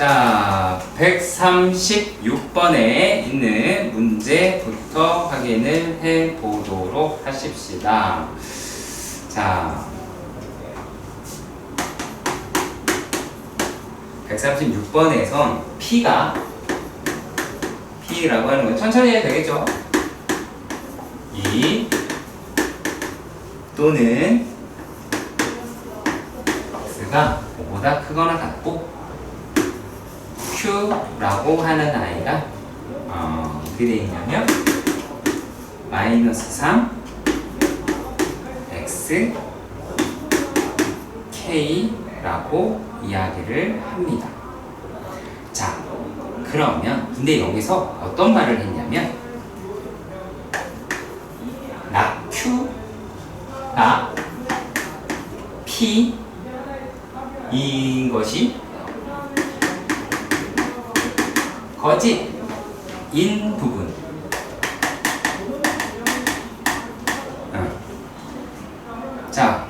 자, 136번에 있는 문제부터 확인을 해 보도록 하십시다. 자, 136번에선 P라고 하는 건 천천히 해도 되겠죠? 2 또는 X가 5보다 크거나 같고 Q라고 하는 아이가 어떻게 되어 있냐면 마이너스 3 X K라고 이야기를 합니다. 자, 그러면 근데 여기서 어떤 말을 했냐면 나 Q가 P인 것이 거짓인 부분. 자,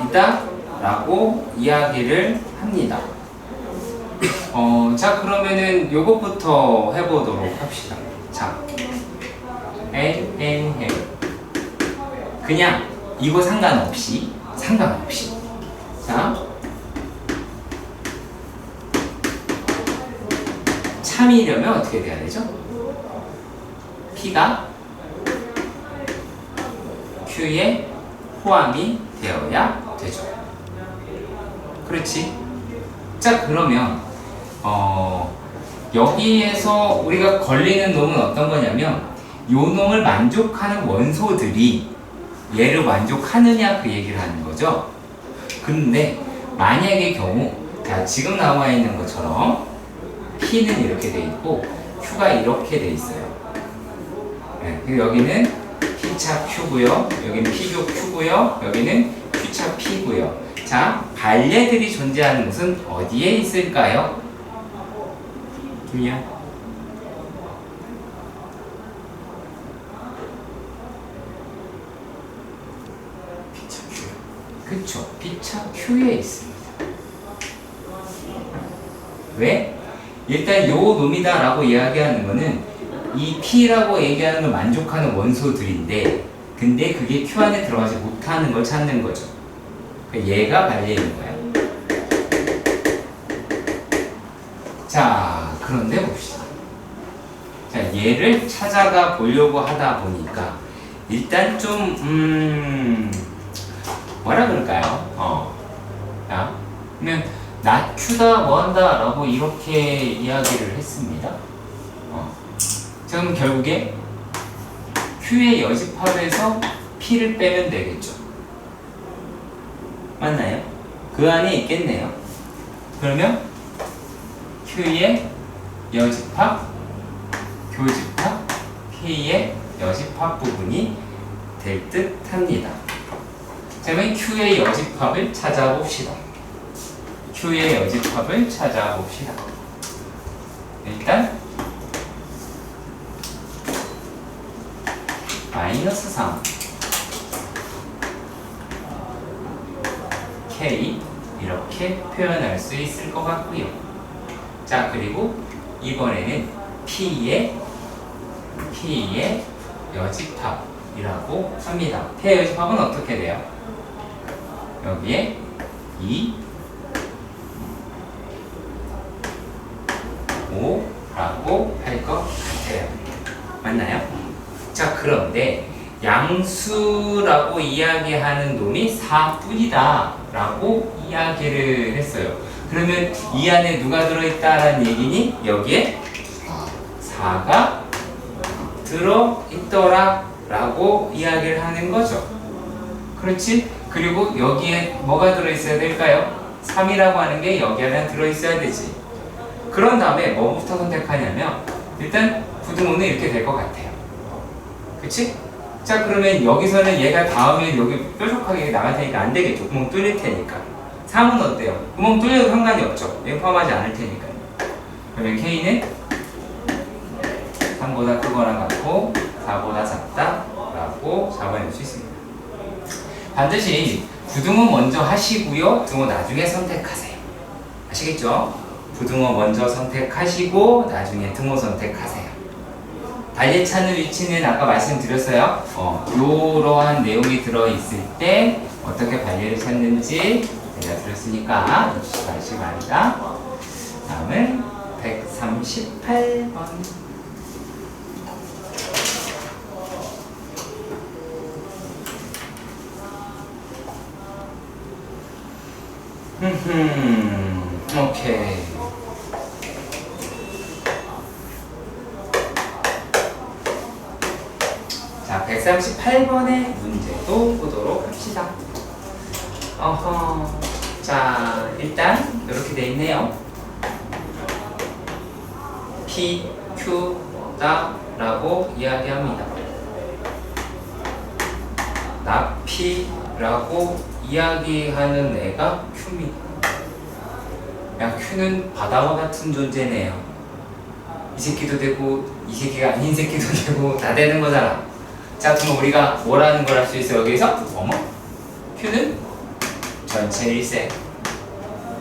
있다라고 이야기를 합니다. 자, 그러면은 요것부터 해보도록 합시다. 자, 그냥 이거 상관없이. 자, 참이려면 어떻게 돼야 되죠? P가 Q에 포함이 되어야 되죠. 그렇지? 자, 그러면 여기에서 우리가 걸리는 놈은 어떤 거냐면 요 놈을 만족하는 원소들이 얘를 만족하느냐 그 얘기를 하는 거죠. 근데 만약의 경우 자, 지금 나와 있는 것처럼 P는 이렇게 돼 있고 Q가 이렇게 돼 있어요. 네, 그리고 여기는 P차 Q고요. 여기는 P교 Q고요. 여기는 Q차 P고요. 자, 발레들이 존재하는 곳은 어디에 있을까요? 김이야. P차 Q. 그쵸. P차 Q에 있습니다. 왜? 일단 요 놈이다 라고 이야기하는 거는 이 P라고 얘기하는 걸 만족하는 원소들인데 근데 그게 Q 안에 들어가지 못하는 걸 찾는 거죠. 얘가 발레인 거야. 자, 그런데 봅시다. 자, 얘를 찾아가 보려고 하다 보니까 일단 좀 뭐라 그럴까요? 자, 그러면 나 Q다 뭐한다 라고 이렇게 이야기를 했습니다. 자, 그럼 결국에 Q의 여집합에서 P를 빼면 되겠죠. 맞나요? 그 안에 있겠네요. 그러면 Q의 여집합, 교집합, K의 여집합 부분이 될 듯 합니다. 자, 그러면 Q의 여집합을 찾아봅시다. Q의 여집합을 찾아봅시다. 일단 마이너스 3 K 이렇게 표현할 수 있을 것 같고요. 자, 그리고 이번에는 P의 여집합이라고 합니다. P의 여집합은 어떻게 돼요? 여기에 2 5라고 할 것 같아요. 맞나요? 자, 그런데 양수라고 이야기하는 놈이 4뿐이다 라고 이야기를 했어요. 그러면 이 안에 누가 들어있다라는 얘기니? 여기에 4가 들어있더라 라고 이야기를 하는 거죠. 그렇지? 그리고 여기에 뭐가 들어있어야 될까요? 3이라고 하는 게 여기 안에 들어있어야 되지. 그런 다음에 뭐부터 선택하냐면 일단 부등호는 이렇게 될 것 같아요. 그치? 자, 그러면 여기서는 얘가 닿으면 여기 뾰족하게 나갈 테니까 안 되겠죠. 구멍 뚫릴 테니까. 3은 어때요? 구멍 뚫려도 상관이 없죠. 얘 포함하지 않을 테니까요. 그러면 K는 3보다 크거나 같고 4보다 작다 라고 잡아낼 수 있습니다. 반드시 부등호 먼저 하시고요. 부등호 나중에 선택하세요. 아시겠죠? 부등호 먼저 선택하시고 나중에 등호 선택하세요. 달리 찾는 위치는 아까 말씀드렸어요. 이러한 내용이 들어있을 때 어떻게 발리를 찾는지 제가 드렸으니까 놓치지 마시기 바랍니다. 다음은 138번. 오케이. 자, 138번의 문제도 보도록 합시다. 자, 일단 이렇게 돼 있네요. P, Q다 라고 이야기합니다. 나 P라고 이야기하는 애가 Q입니다. 야, Q는 바다와 같은 존재네요. 이 새끼도 되고 이 새끼가 아닌 새끼도 되고 다 되는 거잖아. 자, 그럼 우리가 뭐라는 걸 할 수 있어? 여기서 Q는 전체 일세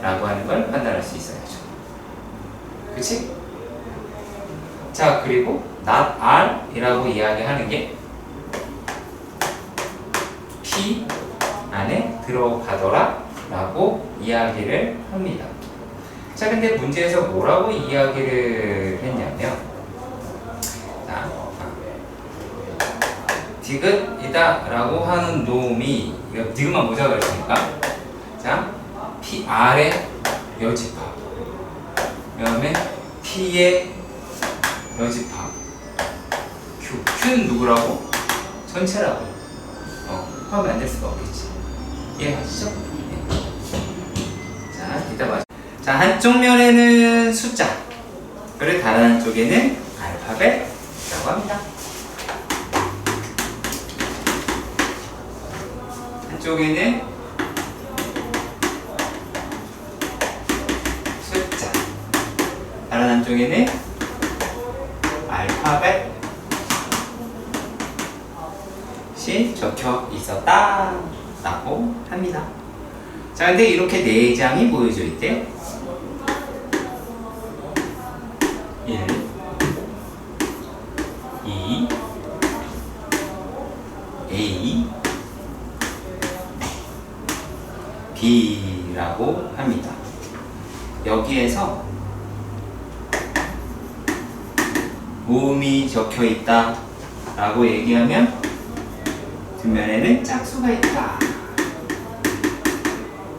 라고 하는 걸 판단할 수 있어야죠. 그치? 자, 그리고 not R 이라고 이야기하는 게 P 안에 들어가더라 라고 이야기를 합니다. 자, 근데 문제에서 뭐라고 이야기를 했냐면, 자, 디귿이다 라고 하는 놈이, 디귿만 보자 그랬으니까, 자, PR의 여집합, 그 다음에 P의 여집합, Q는 누구라고? 전체라고. 하면 안 될 수가 없겠지. 이해하시죠? 네. 자, 이따 봐. 자, 한쪽 면에는 숫자, 그리고 다른 한쪽에는 알파벳이라고 합니다. 한쪽에는 숫자, 다른 한쪽에는 알파벳이 적혀 있었다 라고 합니다. 자, 근데 이렇게 4장이 보여져 있대요. 1, 2, A, B라고 합니다. 여기에서 모음이 적혀 있다 라고 얘기하면 뒷면에는 짝수가 있다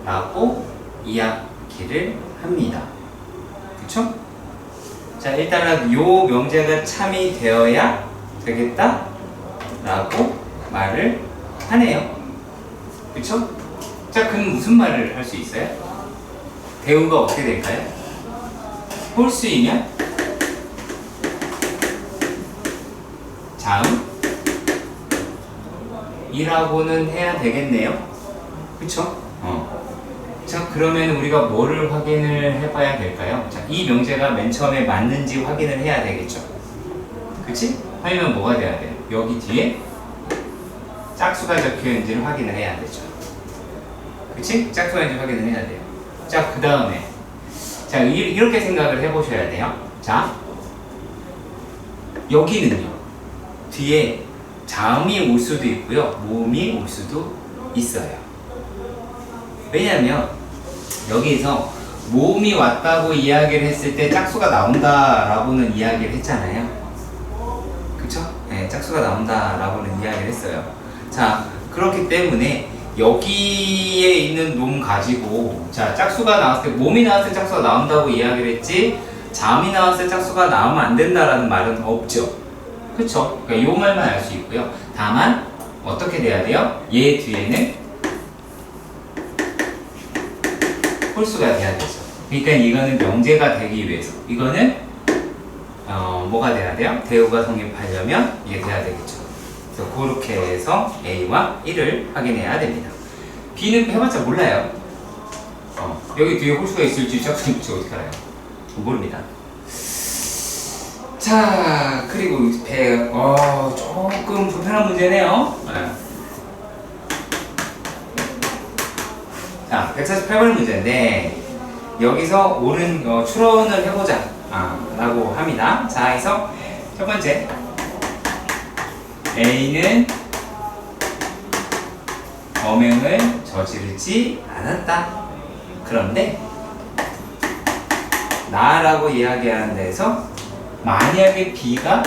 라고 이야기를 합니다. 그쵸? 자, 일단은 요 명제가 참이 되어야 되겠다 라고 말을 하네요. 그쵸? 자, 그럼 무슨 말을 할 수 있어요? 대우가 어떻게 될까요? 홀수이면 자음 이라고는 해야 되겠네요. 그쵸? 자, 그러면 우리가 뭐를 확인을 해봐야 될까요? 자, 이 명제가 맨 처음에 맞는지 확인을 해야 되겠죠. 그치? 하면 뭐가 돼야 돼요? 여기 뒤에 짝수가 적혀있는지를 확인을 해야 되죠. 그치? 짝수가 있는지 확인을 해야 돼요. 자, 그 다음에 자, 이렇게 생각을 해보셔야 돼요. 자, 여기는요, 뒤에 자음이 올 수도 있고요, 모음이 올 수도 있어요. 왜냐면 여기서 모음이 왔다고 이야기를 했을 때 짝수가 나온다라고는 이야기를 했잖아요. 그쵸? 네, 짝수가 나온다라고는 이야기를 했어요. 자, 그렇기 때문에 여기에 있는 놈 가지고, 자, 짝수가 나왔을 때, 모음이 나왔을 때 짝수가 나온다고 이야기를 했지, 자음이 나왔을 때 짝수가 나오면 안 된다라는 말은 없죠. 그쵸? 그러니까 요 말만 알 수 있고요. 다만 어떻게 돼야 돼요? 얘 뒤에는 홀수가 돼야 되죠. 그러니까 이거는 명제가 되기 위해서, 이거는 뭐가 돼야 돼요? 대우가 성립하려면 이게 돼야 되겠죠. 그래서 그렇게 해서 A와 1을 확인해야 됩니다. B는 해봤자 몰라요. 여기 뒤에 홀수가 있을지 짝수가 있을지 어떻게 알아요? 모릅니다. 자, 그리고 조금 불편한 문제네요. 자, 148번 문제인데, 여기서 추론을 해보자 라고 합니다. 자, 그래서 첫 번째 A는 범행을 저지르지 않았다. 그런데 나라고 이야기하는 데서 만약에 B가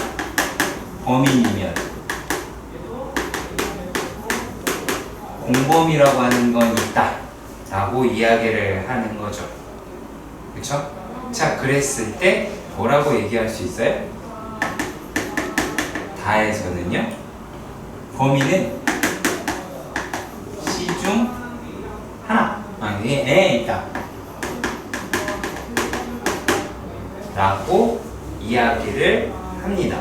범인이면 공범이라고 하는 건 있다 라고 이야기를 하는 거죠. 그쵸? 자, 그랬을 때 뭐라고 얘기할 수 있어요? 다에서는요, 범인은 C 중 하나, A에 있다 라고 이야기를 합니다.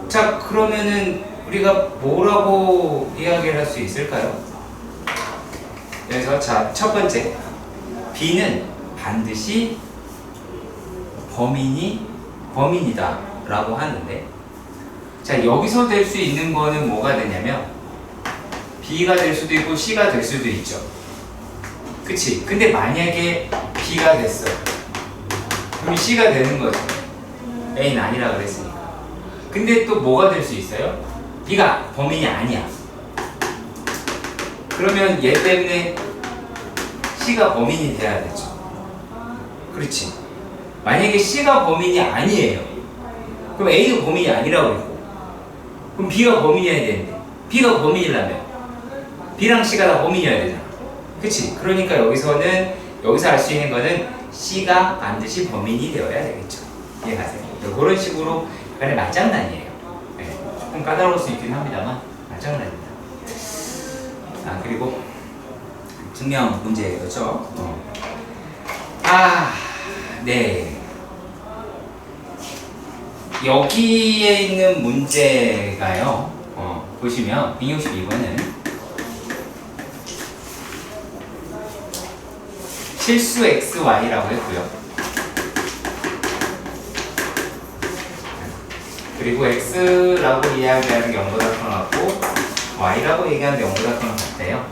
자, 그러면은 우리가 뭐라고 이야기를 할 수 있을까요? 그래서 자, 첫 번째 B는 반드시 범인이다 라고 하는데, 자, 여기서 될 수 있는 거는 뭐가 되냐면 B가 될 수도 있고 C가 될 수도 있죠. 그치? 근데 만약에 B가 됐어, 그럼 C가 되는 거죠. A는 아니라 그랬으니까. 근데 또 뭐가 될 수 있어요? B가 범인이 아니야. 그러면 얘 때문에 C가 범인이 돼야 되죠. 그렇지? 만약에 C가 범인이 아니에요, 그럼 A도 범인이 아니라고 했고, 그럼 B가 범인이어야 되는데, B가 범인이라면 B랑 C가 다 범인이어야 되잖아. 그치? 그러니까 여기서 알 수 있는 거는 C가 반드시 범인이 되어야 되겠죠. 이해가세요? 그런 식으로 약간의 말장난이에요. 네, 조금 까다로울 수 있긴 합니다만 말장난입니다. 그리고 증명 문제였죠. 네. 여기에 있는 문제가요, 보시면 262번은 실수 XY라고 했고요. 그리고 X라고 이야기하는 게 0보다 큰 것 같고 Y라고 얘기하는 게 0보다 큰 것 같대요.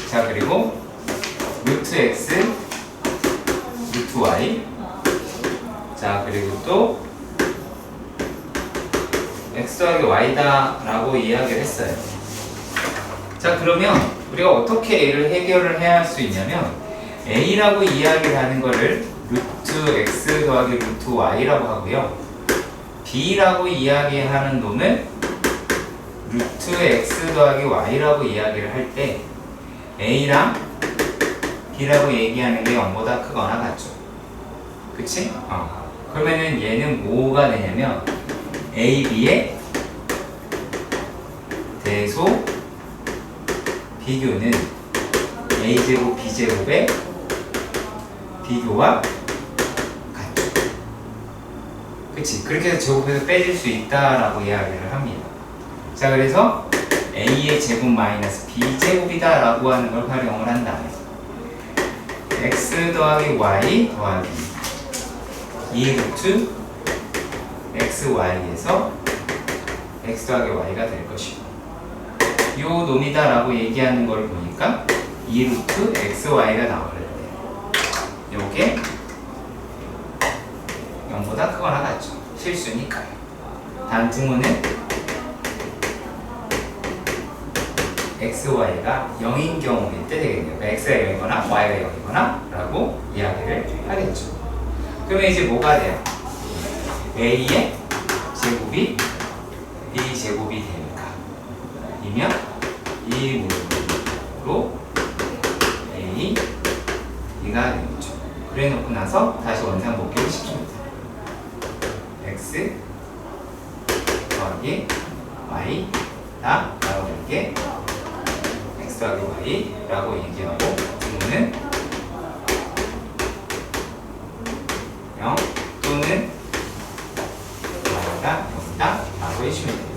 자, 그리고 루트 X, 루트 Y, 자, 그리고 또 X 더하기 Y다 라고 이야기를 했어요. 자, 그러면 우리가 어떻게 A를 해결을 해야 할 수 있냐면, A라고 이야기를 하는 거를 루트 X 더하기 루트 Y라고 하고요, B라고 이야기하는 놈을 루트 X 더하기 Y라고 이야기를 할 때 A랑 B라고 얘기하는 게 0보다 크거나 같죠. 그치? 그러면은 얘는 뭐가 되냐면 A, B의 대소 비교는 A제곱, B제곱의 비교와 같죠. 그치? 그렇게 해서 제곱해서 빼질 수 있다라고 이야기를 합니다. 자, 그래서 A의 제곱 마이너스 B제곱이다 라고 하는 걸 활용을 한 다음에 X 더하기 Y 더하기 2루트 XY에서 X 더하기 Y가 될 것이고, 요 놈이다 라고 얘기하는 걸 보니까 2루트 XY가 나오는데 요게 0보다 크거나 같죠. 실수니까요. 다음 증문은 XY가 0인 경우일 때 되겠네요. X가 0이거나 Y가 0이거나 라고 이야기를 하겠죠. 그러면 이제 뭐가 돼요? A의 제곱이 B제곱이 되니까 이면 이 문으로 A, B가 되겠죠. 그래 놓고 나서 다시 원상 복귀를 시킵니다. X 더하기 Y 다 라고 이렇게 X 더하기 Y 라고 얘기하고, 질문은 0 또는 Y가 0이다 라고 해주시면 돼요.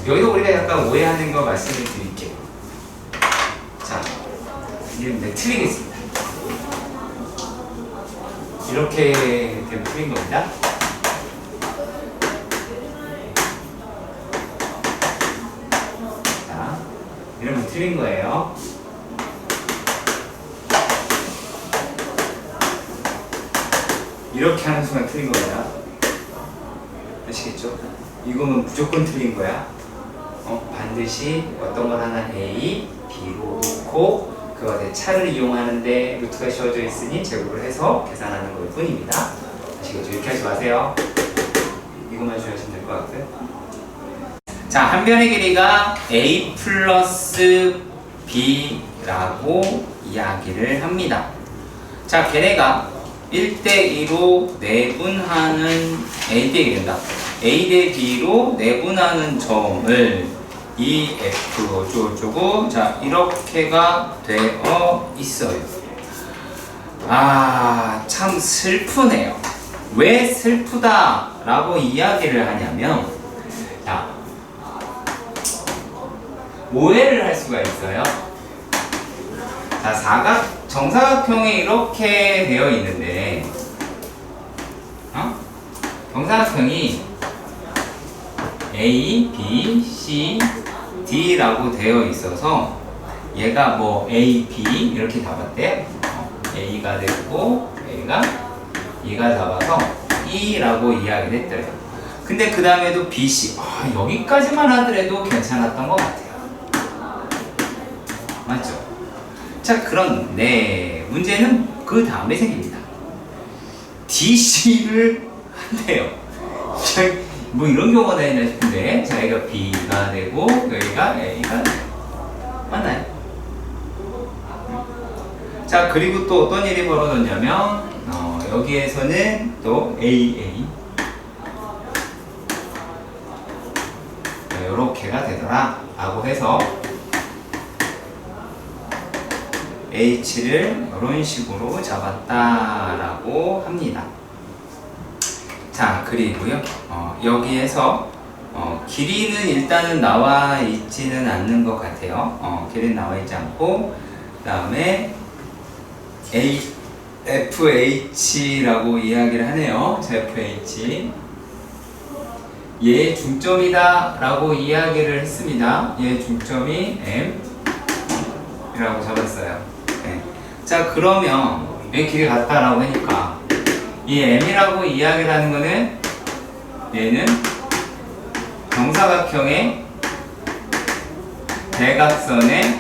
여기서 우리가 약간 오해하는 거 말씀을 드릴게요. 자, 이제 틀리겠습니다. 이렇게 되면 틀린 겁니다. 자, 이러면 틀린 거예요. 이렇게 하는 순간 틀린 겁니다. 아시겠죠? 이거는 무조건 틀린 거야. 반드시 어떤 걸 하나 A, B로 놓고 그것에 차를 이용하는데 루트가 씌워져 있으니 제곱을 해서 계산하는 것 뿐입니다. 아시겠죠? 이렇게 하지 마세요. 이것만 주시면 될 것 같고요. 자, 한 변의 길이가 A 플러스 B라고 이야기를 합니다. 자, 걔네가 1대2로 내분하는 A 대 된다. A 대 B로 내분하는 점을 이 F 어쩌고저쩌고 자 이렇게가 되어 있어요. 아, 참 슬프네요. 왜 슬프다라고 이야기를 하냐면 자, 오해를 할 수가 있어요. 자, 정사각형이 이렇게 되어 있는데 정사각형이 A, B, C, D라고 되어 있어서 얘가 뭐 A, B 이렇게 잡았대. A가 됐고 얘가 잡아서 E라고 이야기를 했더래요. 근데 그 다음에도 B, C 여기까지만 하더라도 괜찮았던 것 같아요. 맞죠? 자, 그런데 문제는 그 다음에 생깁니다. D, C를 한대요. 뭐 이런 경우가 다 있나 싶은데 자, 여기가 B가 되고 여기가 A가 맞나요? 자, 그리고 또 어떤 일이 벌어졌냐면 여기에서는 또 AA 이렇게가 되더라 라고 해서 H를 이런 식으로 잡았다 라고 합니다. 자, 그리고요 여기에서 길이는 일단은 나와 있지는 않는 것 같아요. 길이는 나와 있지 않고 그 다음에 FH라고 이야기를 하네요. FH 얘 중점이다 라고 이야기를 했습니다. 얘 중점이 M 이라고 잡았어요. 네. 자, 그러면 얘 길이 같다라고 하니까 이 M이라고 이야기를 하는 거는 얘는 정사각형의 대각선의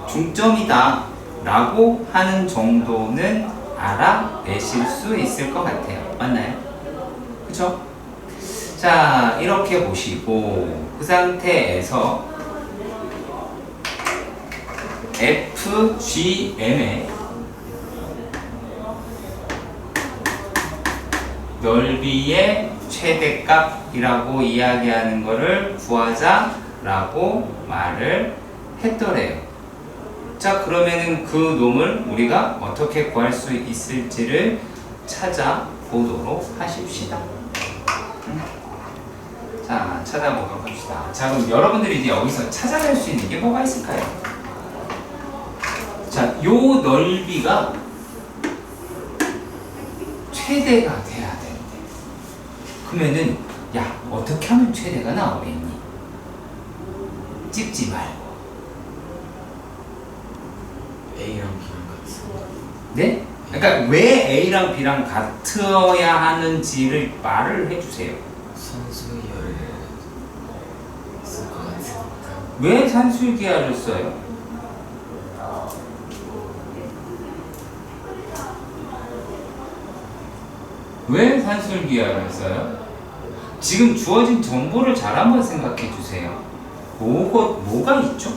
중점이다 라고 하는 정도는 알아내실 수 있을 것 같아요. 맞나요? 그쵸? 자, 이렇게 보시고 그 상태에서 FGM의 넓이의 최대값이라고 이야기하는 것을 구하자라고 말을 했더래요. 자, 그러면은 그 놈을 우리가 어떻게 구할 수 있을지를 찾아보도록 하십시다. 자, 찾아보도록 합시다. 자, 그럼 여러분들이 이제 여기서 찾아낼 수 있는 게 뭐가 있을까요? 자, 요 넓이가 최대가 돼야 되는데 그러면은 야, 어떻게 하면 최대가 나오겠니? 찍지 말고 A랑 B랑 같습니다. 네? 그러니까 왜 A랑 B랑 같아야 하는지를 말을 해주세요. 산수열을 쓸 것 같으니까. 왜 산술기하를 써요? 왜 산술기하를 써요? 지금 주어진 정보를 잘 한번 생각해 주세요. 뭐가 있죠?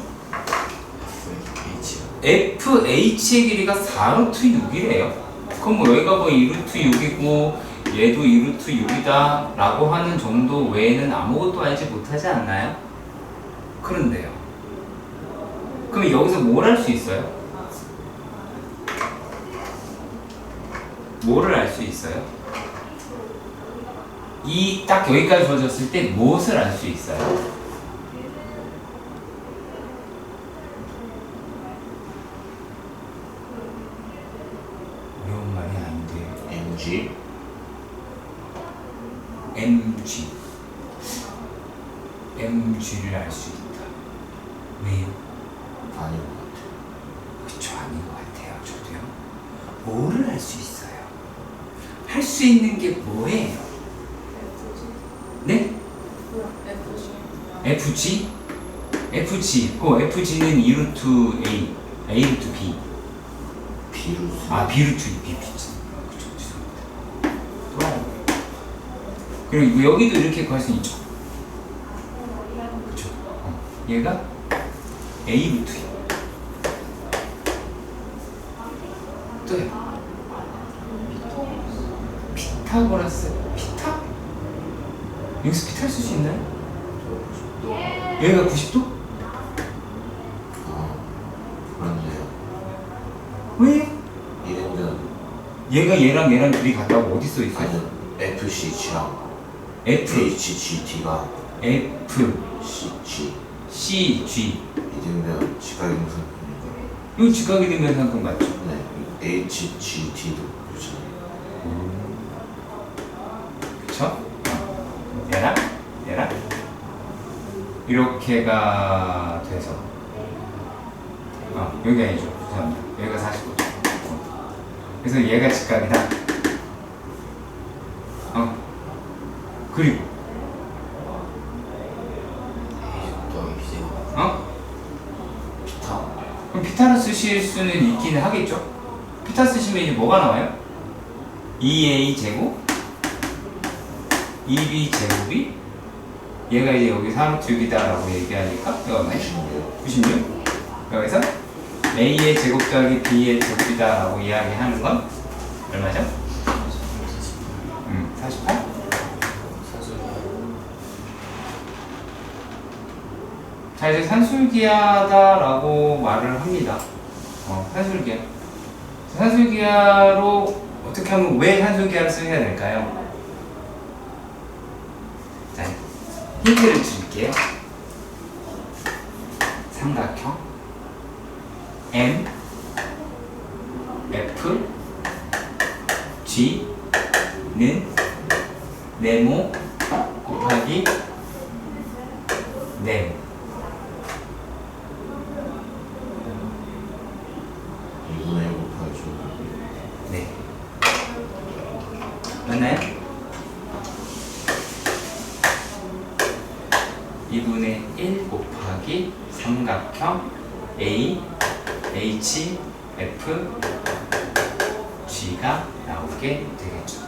FH의 길이가 4루트 6이래요. 그럼 뭐 여기가 뭐 2루트 6이고 얘도 2루트 6이다 라고 하는 정도 외에는 아무것도 알지 못하지 않나요? 그런데요. 그럼 여기서 뭘 할 수 있어요? 뭐를 알 수 있어요? 이 딱 여기까지 주어졌을 때 무엇을 알 수 있어요? 어려운 말이 아닌데 MG MG를 알 수 있다. 왜요? 아닌 것 같아요. 그쵸, 아닌 것 같아요. 저도요. 뭐를 할 수 있어요? 할 수 있는 게 뭐예요? 네? FG? FG. FG는 2 루트 A, A 루트 B. 비루스. 아, B 루트 B, B. 그쵸, 죄송합니다. 또 하나. 그리고 여기도 이렇게 구할 수 있죠. 그쵸. 얘가 A 루트 E. 또요. 피타고라스. 피타? 여기서 피타를 쓸 수 있나요? 얘가 90도? 그렇네요. 왜? 얘는 얘가 얘랑 둘이 같다고 어디 써 있어요? 아니 FCG랑 F, HGT가 F, CG C, G. 이되면 지각용산입니다. 이거 지각이 되면 상품 맞죠? 네, HGT도 그렇잖아요. 그쵸? 얘랑 이렇게가 돼서 여기 아니죠. 죄송합니다. 여기가 45도. 그래서 얘가 직각이다. 그리고 피타. 그럼 피타를 쓰실 수는 있기는 하겠죠? 피타 쓰시면 이제 뭐가 나와요? 2a 제곱 2b 제곱이 얘가 이제 여기 4루트 6이다라고 얘기하니까 이거 얼마야? 96. 여기서 a의 제곱 더하기 b의 제곱이다라고 이야기하는 건 얼마죠? 48? 자, 이제 산술기하다라고 말을 합니다. 산술기하. 산술기하로 어떻게 하면 왜 산술기하를 써야 될까요? 자, 힌트를 줄게요. 삼각형 M, F, G는 네모 곱하기 네모. 2분의 1 곱하기 네. 맞나요? 2분의 1 곱하기 삼각형 A, H, F, G가 나오게 되겠죠.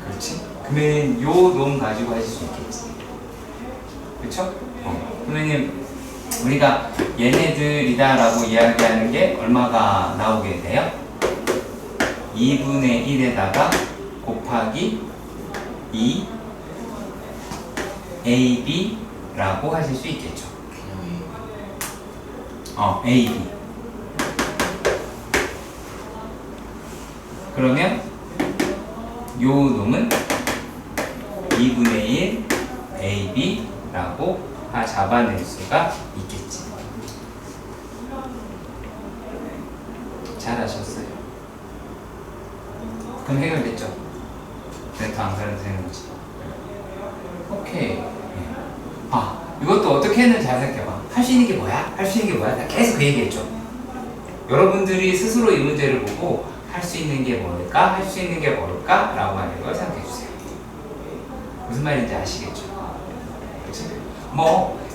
그렇지? 그러면 요 놈 가지고 하실 수 있겠지. 그쵸? 그러면 우리가 얘네들이다라고 이야기하는 게 얼마가 나오게 돼요? 2분의 1에다가 곱하기 2 AB라고 하실 수 있겠죠. AB. 그러면 요 놈은 2분의 1 AB라고 잡아낼 수가 있겠지. 잘하셨어요. 그럼 해결됐죠? 그냥 더 안 가는 되는 거지. 오케이. 이것도 어떻게 했는지 잘 생각해봐. 할 수 있는 게 뭐야? 할 수 있는 게 뭐야? 나 계속 그 얘기했죠. 여러분들이 스스로 이 문제를 보고 할 수 있는 게 뭘까? 할 수 있는 게 뭘까? 라고 하는 걸 생각해주세요. 무슨 말인지 아시겠죠? 그치?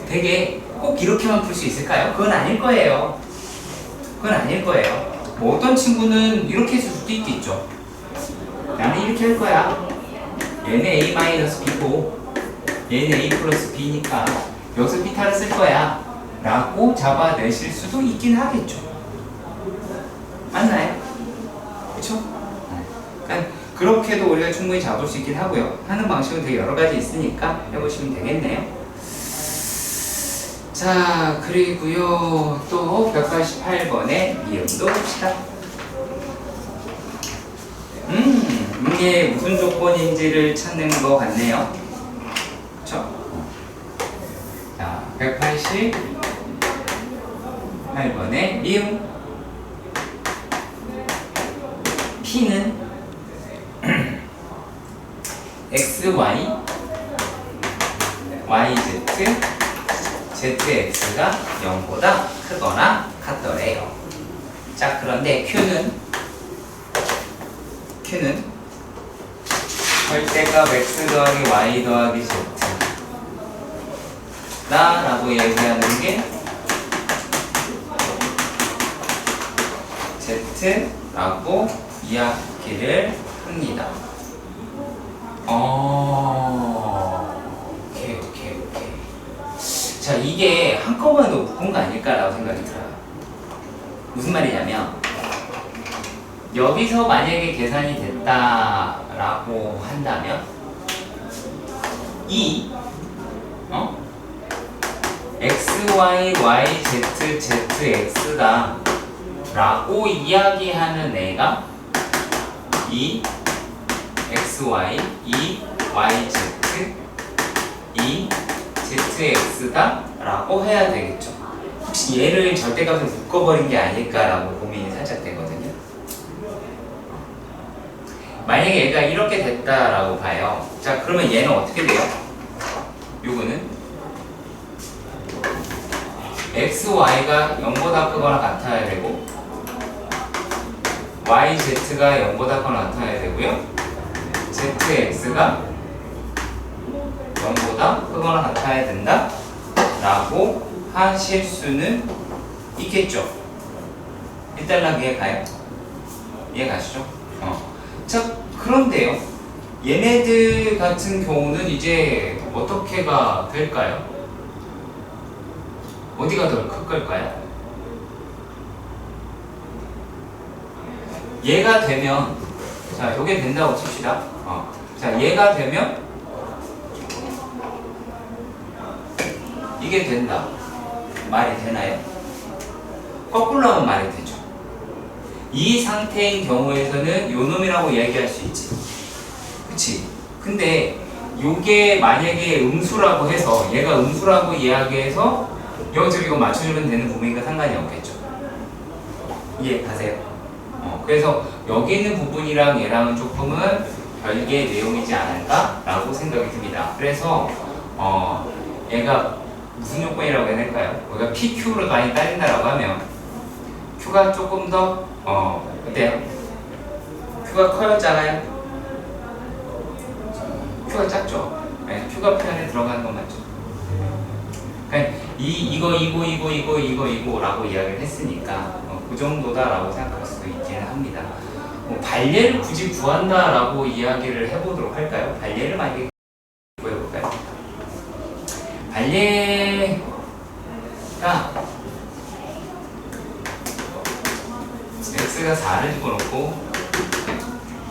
되게 꼭 이렇게만 풀 수 있을까요? 그건 아닐 거예요. 그건 아닐 거예요. 어떤 친구는 이렇게 했을 수도 있겠죠. 나는 이렇게 할 거야. 얘는 A-B고 얘는 A 플러스 B니까 여기서 비타를 쓸 거야 라고 잡아내실 수도 있긴 하겠죠. 맞나요? 그쵸? 그러니까 그렇게도 우리가 충분히 잡을 수 있긴 하고요. 하는 방식은 되게 여러 가지 있으니까 해보시면 되겠네요. 자, 그리고요 또 188번의 미음도 봅시다. 이게 무슨 조건인지를 찾는 것 같네요. 그쵸? 자, 188번의 미음. P는 XY, YZ, ZX가 0보다 크거나 같더래요. 자, 그런데 Q는 Q는 절대값 x 더하기 y 더하기 z 다 라고 얘기하는 게 Z라고 이야기를 합니다. 오케이. 자, 이게 한꺼번에 묶은 거 아닐까라고 생각이 들어요. 무슨 말이냐면, 여기서 만약에 계산이 됐다라고 한다면, 이, x, y, y, z, z, x다 라고 이야기하는 애가 이 x, y, 이 y, z, 이 z, x다 라고 해야 되겠죠. 혹시 얘를 절대값으로 묶어버린 게 아닐까라고 고민이 살짝 되거든요. 만약에 얘가 이렇게 됐다라고 봐요. 자, 그러면 얘는 어떻게 돼요? 요거는 x, y가 0보다 크거나 같아야 되고 y, z가 0보다 크거나 같아야 되고요. z, x가 0보다 크거나 같아야 된다 라고 하실 수는 있겠죠. 일단락 이해가요? 이해가시죠? 자, 그런데요, 얘네들 같은 경우는 이제 어떻게가 될까요? 어디가 더 클 걸까요? 얘가 되면, 자, 요게 된다고 칩시다. 자, 얘가 되면 이게 된다. 말이 되나요? 거꾸로 하면 말이 되죠. 이 상태인 경우에서는 요 놈이라고 이야기할 수 있지. 그치? 근데 요게 만약에 음수라고 해서, 얘가 음수라고 이야기해서 여기서 이거 맞춰주면 되는 부분이니까 상관이 없겠죠. 이해 가세요? 그래서 여기 있는 부분이랑 얘랑은 조금은 별개의 내용이지 않을까? 라고 생각이 듭니다. 그래서 얘가 무슨 요건이라고 해야 될까요? 우리가 PQ를 많이 따진다라고 하면 Q가 조금 더 어때요? Q가 커요? 작아요? Q가 작죠? 네, Q가 표현에 들어가는 건 맞죠? 그러니까 이거라고 이야기를 했으니까 그 정도다라고 생각할 수도 있기는 합니다. 발례를 굳이 구한다라고 이야기를 해보도록 할까요? 발례를 만약에 구해볼까요? 발례가 x가 4를 집어넣고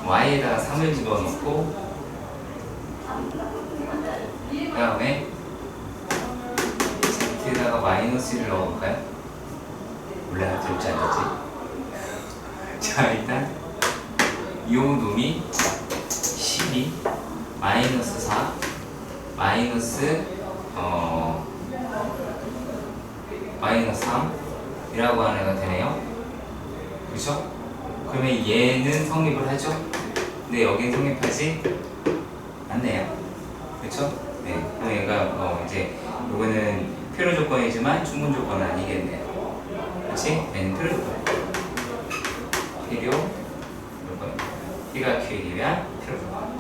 y에다가 3을 집어넣고 그 다음에 z에다가 마이너스 1을 넣어볼까요? 몰라요. 될지 안 될지. 자, 일단 요 놈이 12 마이너스 4 마이너스 마이너스 3이라고 하는 애가 되네요. 그렇죠? 그러면 얘는 성립을 하죠? 근데 여기는 성립하지 않네요. 그렇죠? 네. 그럼 얘가 이제 요거는 필요 조건이지만 충분 조건은 아니겠네요. 그렇지? 얘는 필요 조건. 필요 조건. P가 Q이기 위한 필요 조건.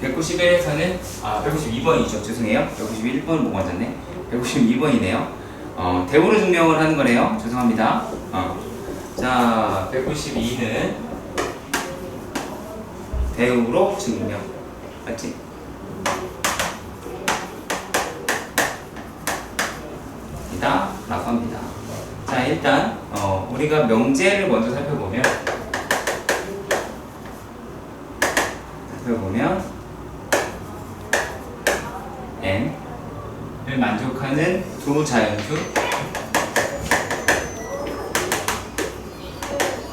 191에서는 192번이죠. 죄송해요. 191번을 못 맞았네. 192번이네요. 대우로 증명을 하는 거네요. 죄송합니다. 자, 192는 대우로 증명. 맞지? 이다 라고 합니다. 자, 일단 우리가 명제를 먼저 살펴보면 n을 만족하는 두 자연수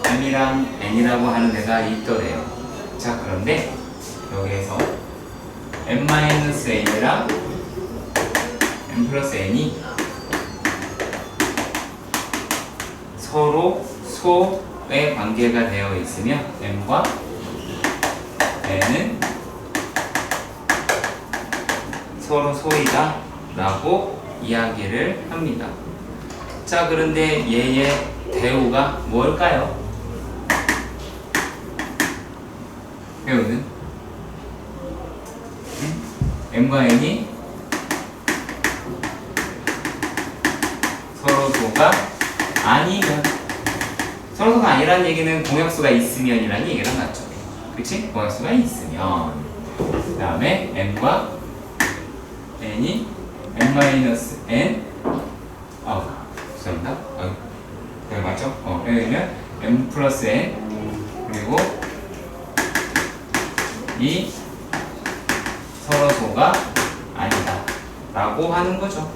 m이랑 n이라고 하는 데가 있더래요. 자, 그런데 여기에서 m-n이랑 m 플러스 n이 서로 소의 관계가 되어 있으며 m과 n은 서로 소이다 라고 이야기를 합니다. 자, 그런데 얘의 대우가 뭘까요? 배우는 m과 n이 서로소가 아니면, 서로소가 아니라는 얘기는 공약수가 있으면이라는 얘기랑 맞죠. 그치? 공약수가 있으면. 그 다음에 m과 n이 n-n 죄송합니다. 네, 맞죠? 그러면 m 플러스 n 그리고 이 서로소가 아니다 라고 하는 거죠.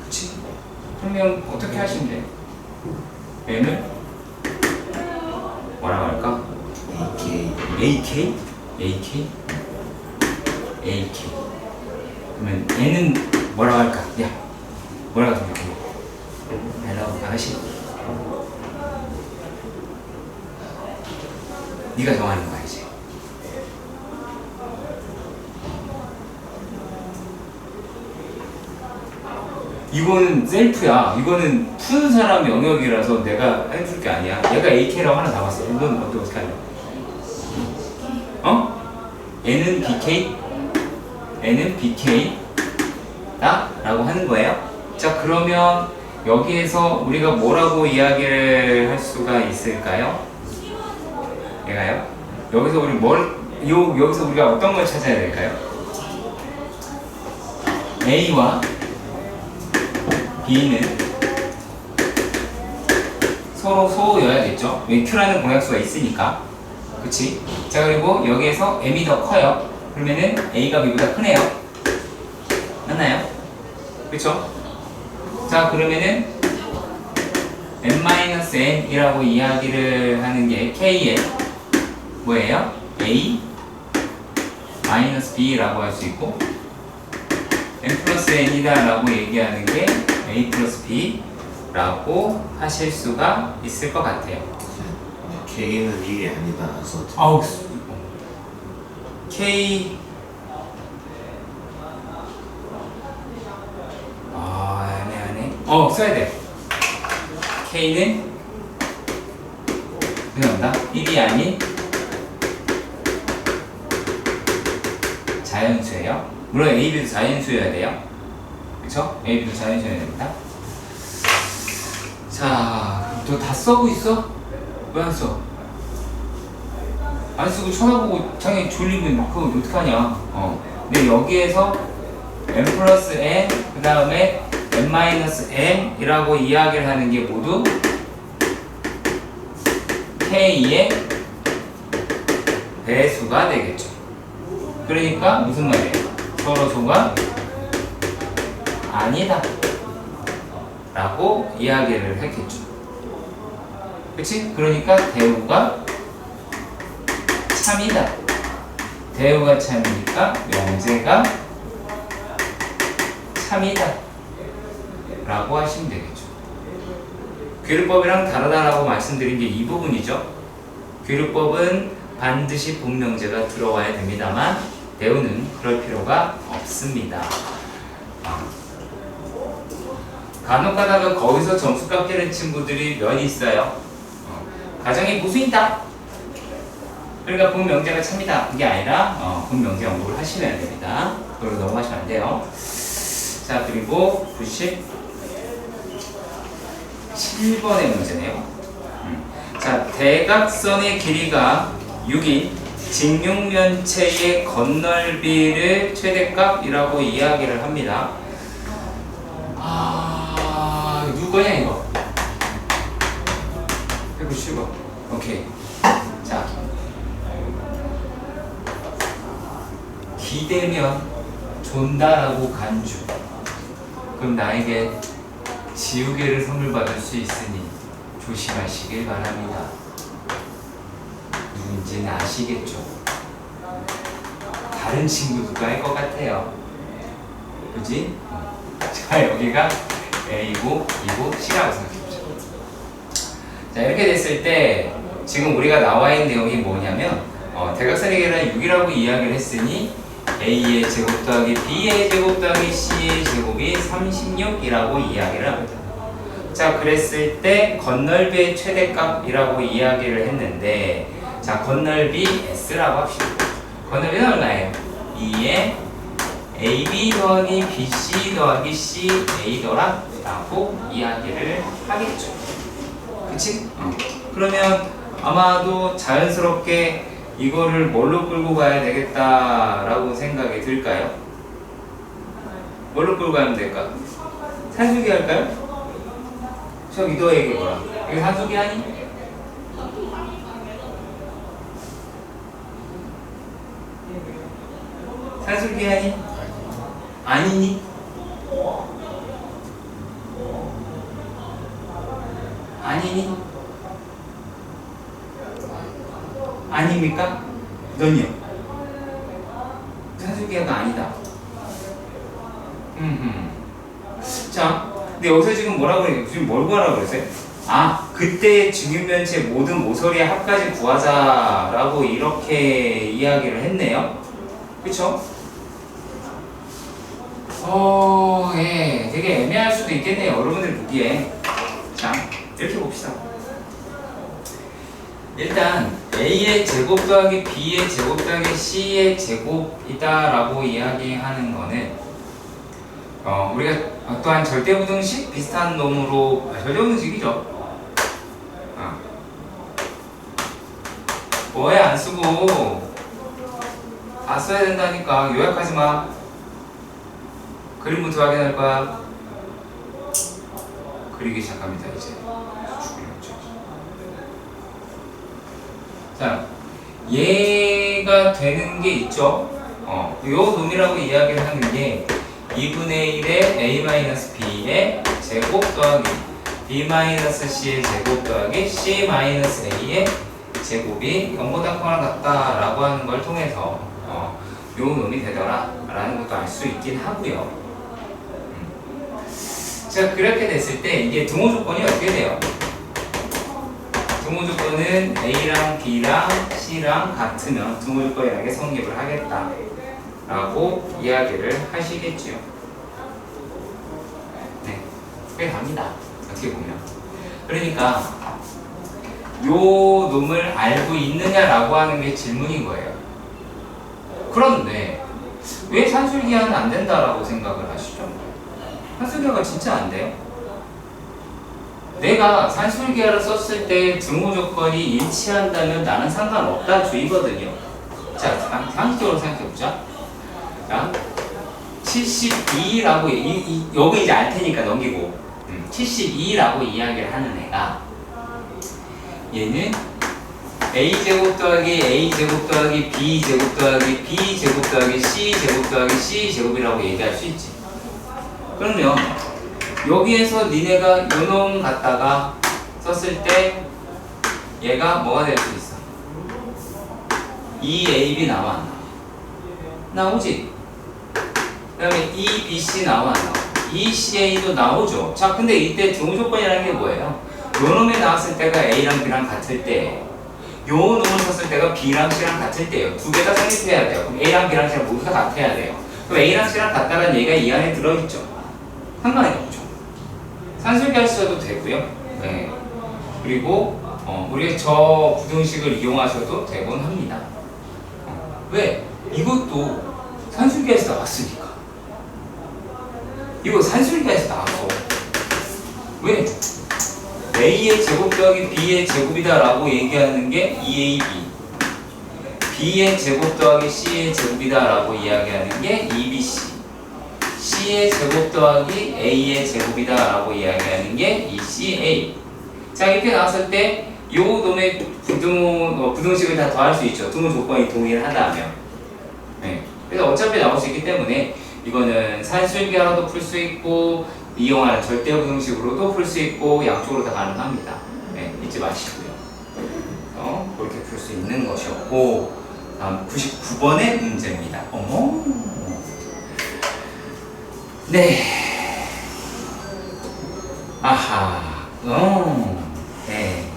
그치? 그러면 어떻게 하시면 돼요? n을 뭐라고 할까? AK AK? 그러면 n은 뭐라고 할까? 야, 뭐라고 생각해? hello, 아가씨. 네가 정하는 거야 이제. 이거는 셀프야. 이거는 푸는 사람 영역이라서 내가 해줄 게 아니야. 얘가 AK라고 하나 남았어. 넌 어떻게 할래? N은 BK? N은 BK 다? 라고 하는 거예요. 자, 그러면 여기에서 우리가 뭐라고 이야기를 할 수가 있을까요? 얘가요? 여기서 우리 여기서 우리가 어떤 걸 찾아야 될까요? A와 B는 서로 소여야겠죠? 왜 Q라는 공약수가 있으니까. 그치? 자, 그리고 여기에서 M이 더 커요. 그러면은 A가 B보다 크네요. 맞나요? 그쵸? 자, 그러면은 n-n이라고 이야기를 하는 게 K의 뭐예요? A B라고 할 수 있고 n 플러스 n이다 라고 얘기하는 게 A 플러스 B 라고 하실 수가 있을 것 같아요. K는 이게 아니다 써. K 애매하네. 써야 돼. K는 죄송합니다. 1이 아닌 자연수예요. 물론 A, B도 자연수여야 돼요. 그쵸? A, B도 자연수여야 됩니다. 자, 너 다 써고 있어? 왜 안 써? 안 쓰고 쳐다보고 당연히 졸리면 그거 어떡하냐. 근데 여기에서 n 플러스 n 그 다음에 n 마이너스 n 이라고 이야기를 하는 게 모두 k의 배수가 되겠죠. 그러니까 무슨 말이에요? 서로소가 아니다 라고 이야기를 했겠죠. 그치? 그러니까 대우가 참이다. 대우가 참이니까 명제가 참이다 라고 하시면 되겠죠. 귀류법이랑 다르다라고 말씀드린 게 이 부분이죠. 귀류법은 반드시 본명제가 들어와야 됩니다만 대우는 그럴 필요가 없습니다. 간혹 가다가 거기서 점수 깎이는 친구들이 몇 있어요. 가정에 무수이다. 그러니까 본명제가 참이다. 그게 아니라 본명제 연구를 하시면 됩니다. 그걸로 넘어가시면 안 돼요. 자, 그리고 97번의 문제네요. 자, 대각선의 길이가 6인 직육면체의 건널비를 최대값이라고 이야기를 합니다. 누구냐 이거? 190번. 오케이. 자, 기대면 존다라고 간주. 그럼 나에게 지우개를 선물 받을 수 있으니 조심하시길 바랍니다. 누군지는 아시겠죠? 다른 친구들도 할 것 같아요. 그지? 자, 여기가 A고 B고 C라고 생각해보죠. 자, 이렇게 됐을 때 지금 우리가 나와 있는 내용이 뭐냐면 대각선의 길이는 6이라고 이야기를 했으니 A의 제곱 더하기 B의 제곱 더하기 C의 제곱이 36이라고 이야기를 합니다. 자, 그랬을 때 건널비의 최대값이라고 이야기를 했는데 자, 건널비 S라고 합시다. 건널비는 얼마예요? 2에 AB 더하기 BC 더하기 CA더라 라고 이야기를 하겠죠. 그치? 그러면 아마도 자연스럽게 이거를 뭘로 끌고 가야 되겠다라고 생각이 들까요? 뭘로 끌고 가면 될까? 산수기 할까요? 저기 너 얘기해보라. 이거 산수기 아니? 산수기 아니? 아니니? 아니니? 아닙니까? 넌요? 산수기가 아니다. 자, 근데 여기서 지금 뭐라고 그래요? 지금 뭘 구하라고 그랬어요? 아, 그때 증유면체 모든 모서리의 합까지 구하자라고 이렇게 이야기를 했네요. 그쵸? 예, 되게 애매할 수도 있겠네요. 여러분들 보기에. 자, 이렇게 봅시다. 일단 A의 제곱 더하기 B의 제곱 더하기 C의 제곱이다라고 이야기하는 거는 우리가 또한 절대부등식 비슷한 놈으로 절대부등식이죠. 뭐에 안 쓰고 다 써야 된다니까. 요약하지 마. 그림부터 확인할 거야. 그리기 시작합니다. 이제 자, 얘가 되는 게 있죠. 요 놈이라고 이야기를 하는 게 2분의 1의 a-b의 제곱 더하기 b-c의 제곱 더하기 c-a의 제곱이 0보다 커나 같다라고 하는 걸 통해서 요 놈이 되더라 라는 것도 알 수 있긴 하고요. 자, 그렇게 됐을 때 이게 등호 조건이 어떻게 돼요? 등호 조건은 A랑 B랑 C랑 같으면 등호 조건이라게 성립을 하겠다 라고 이야기를 하시겠지요. 네, 그게 답니다. 어떻게 보면. 그러니까 요 놈을 알고 있느냐라고 하는 게 질문인 거예요. 그런데 왜 산술기하는 안 된다라고 생각을 하시죠? 산술기하가 진짜 안 돼요. 내가 산술기하를 썼을 때 등호 조건이 일치한다면 나는 상관없다 주의거든요. 자, 상식적으로 생각해보자. 자, 72라고 여기 이제 알 테니까 넘기고 72라고 이야기를 하는 애가 얘는 a제곱 더하기 a제곱 더하기 b제곱 더하기 b제곱 더하기 c제곱 더하기 c제곱이라고 얘기할 수 있지. 그러면 여기에서 니네가 요놈 갖다가 썼을 때 얘가 뭐가 될 수 있어? 2ab 나와 안 나와? 나오지. 그 다음에 2bc 나와 안 나와? 2ca도 나오죠. 자, 근데 이때 등호 조건이라는 게 뭐예요? 요 놈에 나왔을 때가 a랑 b랑 같을 때, 요 놈을 썼을 때가 b랑 c랑 같을 때예요. 두 개 다 성립해야 돼요. 그럼 a랑 b랑 c랑 모두 다 같아야 돼요. 그럼 a랑 c랑 같다는 얘기가 이 안에 들어있죠. 상관이 없죠. 산술기할 써도 되고요. 네. 그리고 우리가 저 부등식을 이용하셔도 되곤 합니다. 왜? 이것도 산술기에서 나왔으니까. 이거 산술기에서 나왔어. 왜? A의 제곱 더하기 B의 제곱이다 라고 얘기하는 게 2AB, B의 제곱 더하기 C의 제곱이다 라고 이야기하는 게 2BC, C의 제곱 더하기 A의 제곱이다 라고 이야기하는 게 2CA. 자, 이렇게 나왔을 때 요 놈의 부등식을 다 더할 수 있죠. 등호 조건이 동일하다면. 네. 그래서 어차피 나올 수 있기 때문에 이거는 산술기하로도 풀 수 있고 이용하는 절대부등식으로도 풀 수 있고 양쪽으로 다 가능합니다. 네, 잊지 마시고요. 그렇게 풀 수 있는 것이었고, 다음 99번의 문제입니다. 어머. 네. 아하. 네.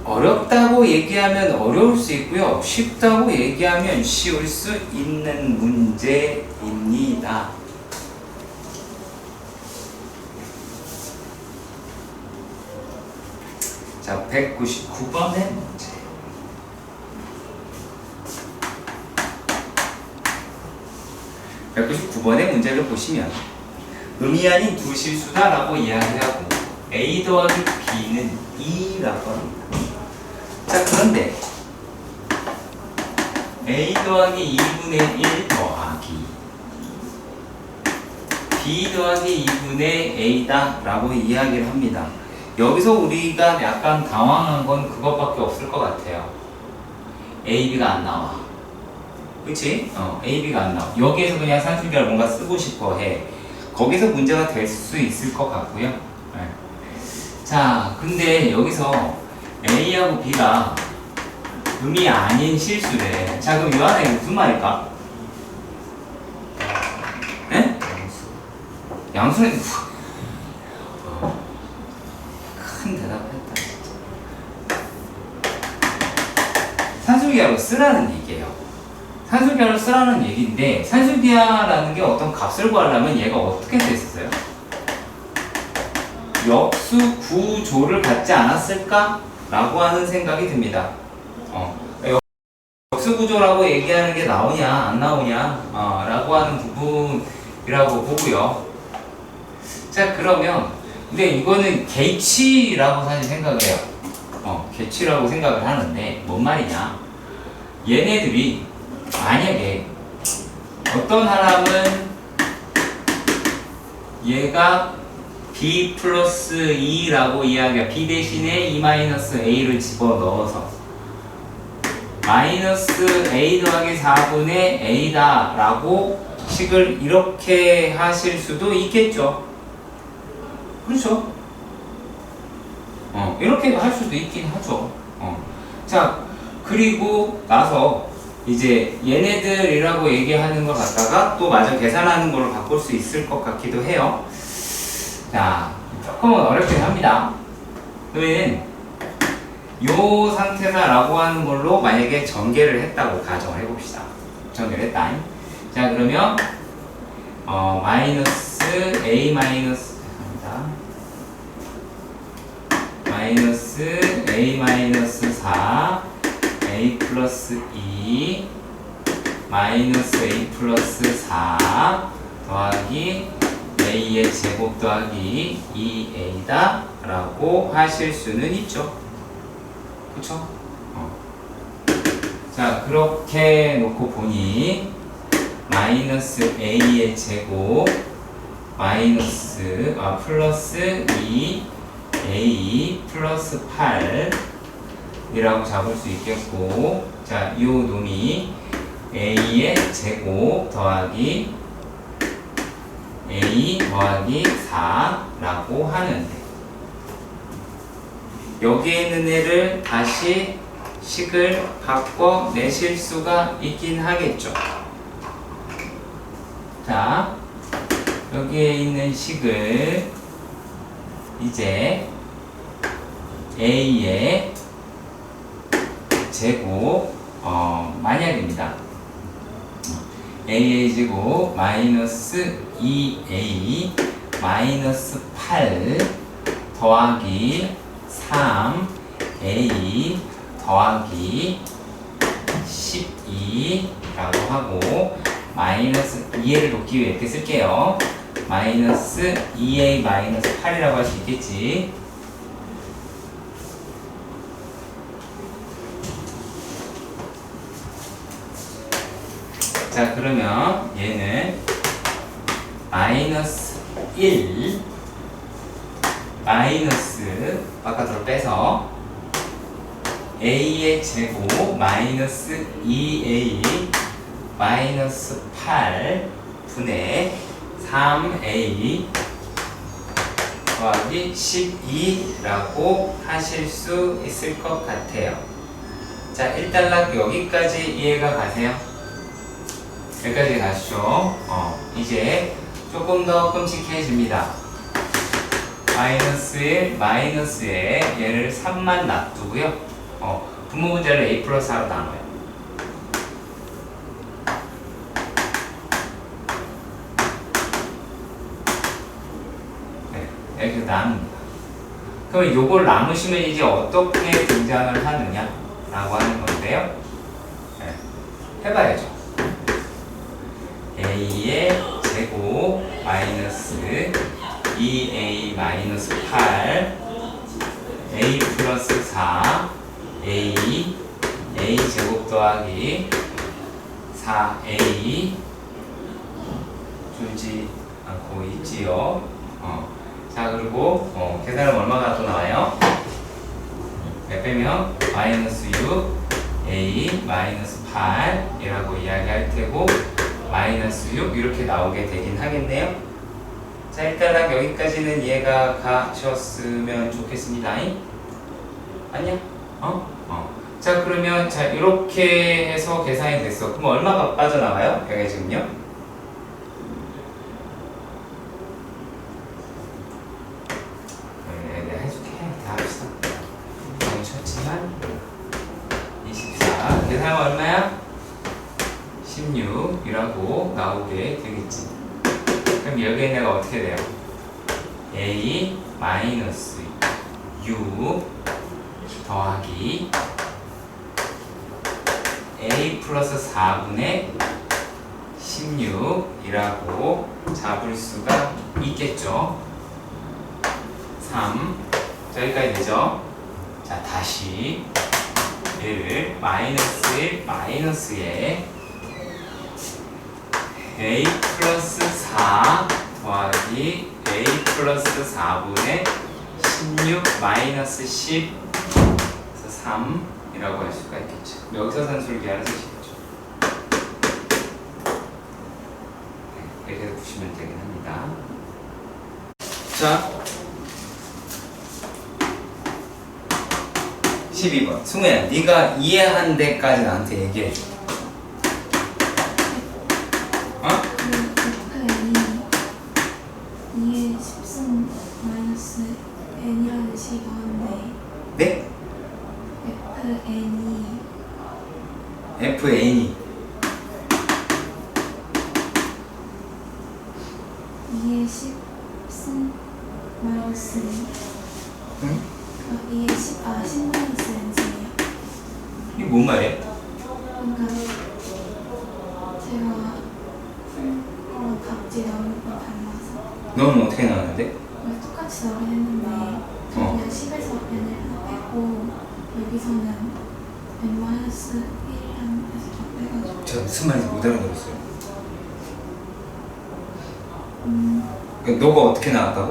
어렵다고 얘기하면 어려울 수 있고요. 쉽다고 얘기하면 쉬울 수 있는 문제입니다. 자, 199번의 문제. (199번의) 문제를 보시면 음이 아닌 두 실수다라고 이야기하고 a 더하기 b는 2라고 합니다. 자, 그런데 a 더하기 2분의 1 더하기 b 더하기 2분의 a다 라고 이야기를 합니다. 여기서 우리가 약간 당황한 건 그것밖에 없을 것 같아요. a, b가 안 나와. 그치? a, b가 안 나와. 여기에서 그냥 산술계를 뭔가 쓰고 싶어 해. 거기서 문제가 될 수 있을 것 같고요. 네. 자, 근데 여기서 a하고 b가 음이 아닌 실수래. 자, 그럼 이 안에 무슨 말일까? 네? 양수는 큰 대답을 했다. 진짜. 산술기하로 쓰라는 얘기예요. 산술기하로 쓰라는 얘기인데 산술기하라는 게 어떤 값을 구하려면 얘가 어떻게 됐었어요? 역수 구조를 갖지 않았을까? 라고 하는 생각이 듭니다. 역수 구조라고 얘기하는 게 나오냐 안 나오냐 라고 하는 부분이라고 보고요. 자, 그러면 근데 이거는 개치라고 사실 생각을 해요. 개치라고 생각을 하는데 뭔 말이냐? 얘네들이 만약에 어떤 사람은 얘가 b 플러스 2라고 이야기해. b 대신에 2 마이너스 a를 집어넣어서 마이너스 a 더하기 4분의 a다 라고 식을 이렇게 하실 수도 있겠죠. 그렇죠? 이렇게 할 수도 있긴 하죠. 자, 그리고 나서 이제 얘네들이라고 얘기하는 걸 갖다가 또 마저 계산하는 걸로 바꿀 수 있을 것 같기도 해요. 자, 조금은 어렵긴 합니다. 그러면 요 상태다라고 하는 걸로 만약에 전개를 했다고 가정을 해봅시다. 전개를 했다. 자, 그러면 마이너스 a 마이너스 마이너스 a 마이너스 4 a 플러스 2 마이너스 a 플러스 4 더하기 a의 제곱 더하기 2a다 라고 하실 수는 있죠. 그쵸? 자, 그렇게 놓고 보니 마이너스 a의 제곱 마이너스 플러스 2a 플러스 8 이라고 잡을 수 있겠고, 자, 요 놈이 a의 제곱 더하기 a 더하기 4라고 하는데 여기에 있는 애를 다시 식을 바꿔내실 수가 있긴 하겠죠. 자, 여기에 있는 식을 이제 a의 제곱 만약입니다. a의 제곱 마이너스 2a 마이너스 8 더하기 3a 더하기 12라고 하고 마이너스 2a를 놓기 위해 이렇게 쓸게요. 마이너스 2a 마이너스 8이라고 할 수 있겠지. 자, 그러면 얘는 마이너스 1 마이너스 바깥으로 빼서 a의 제곱 마이너스 2a 마이너스 8 분의 3a 더하기 12라고 하실 수 있을 것 같아요. 자, 일단락 여기까지 이해가 가세요? 여기까지 가시죠. 이제 조금 더 끔찍해집니다. 마이너스 1, 마이너스에 얘를 3만 놔두고요. 분모 문제를 a 플러스 4로 나눠요. 네, 이렇게 나눕니다. 그럼 요걸 나누시면 이제 어떻게 등장을 하느냐라고 하는 건데요. 네. 해봐야죠. a의 제곱 마이너스 2a 마이너스 8 a 플러스 4 a 제곱 더하기 4a 줄지 않고 있지요. 자, 그리고 계산하면 얼마가 또 나와요? 몇 빼면 마이너스 6 a 마이너스 8이라고 이야기할 테고 마이너스 6 이렇게 나오게 되긴 하겠네요. 자, 일단 여기까지는 이해가 가셨으면 좋겠습니다. 아니야? 자, 그러면 자 이렇게 해서 계산이 됐어. 그럼 얼마가 빠져나가요? 여기 지금요? 네, 내가 해줄게. 다 합시다. 너무 쳤지만 24 계산하면 얼마야? 16이라고 나오게 되겠지. 그럼 여기에 내가 어떻게 돼요? a 마이너스 6 더하기 a 플러스 4분의 16이라고 잡을 수가 있겠죠. 3 여기까지 되죠. 자, 다시 1 마이너스 1 마이너스에 a 플러스 4 더하기 a 플러스 4분의 16 마이너스 10 그래서 3이라고 할 수가 있겠죠. 여기서 산술기하는 쓰시겠죠. 네, 이렇게 해서 보시면 되긴 합니다. 자, 12번 승우야, 네가 이해한 데까지 나한테 얘기해 줘. Fn이 2의 10승 마이너스 n이라는 식이 나오는데 네? FN이 2의 10승 마이너스 응? 2의 10 마이너스 n승이에요. 이게 뭔 말이야? 그러니까 제가 풀 거랑 답지 나오는 거 닮아서 너는 어떻게 나왔는데? 원래 똑같이 나오긴 했는데 그냥 10에서 n을 하나 빼고 여기서는 n 마이너스 1이라는 데서 다 빼가지고 제가 무슨 말인지 못 알아들었어요. 그러니까 너가 어떻게 나왔다고?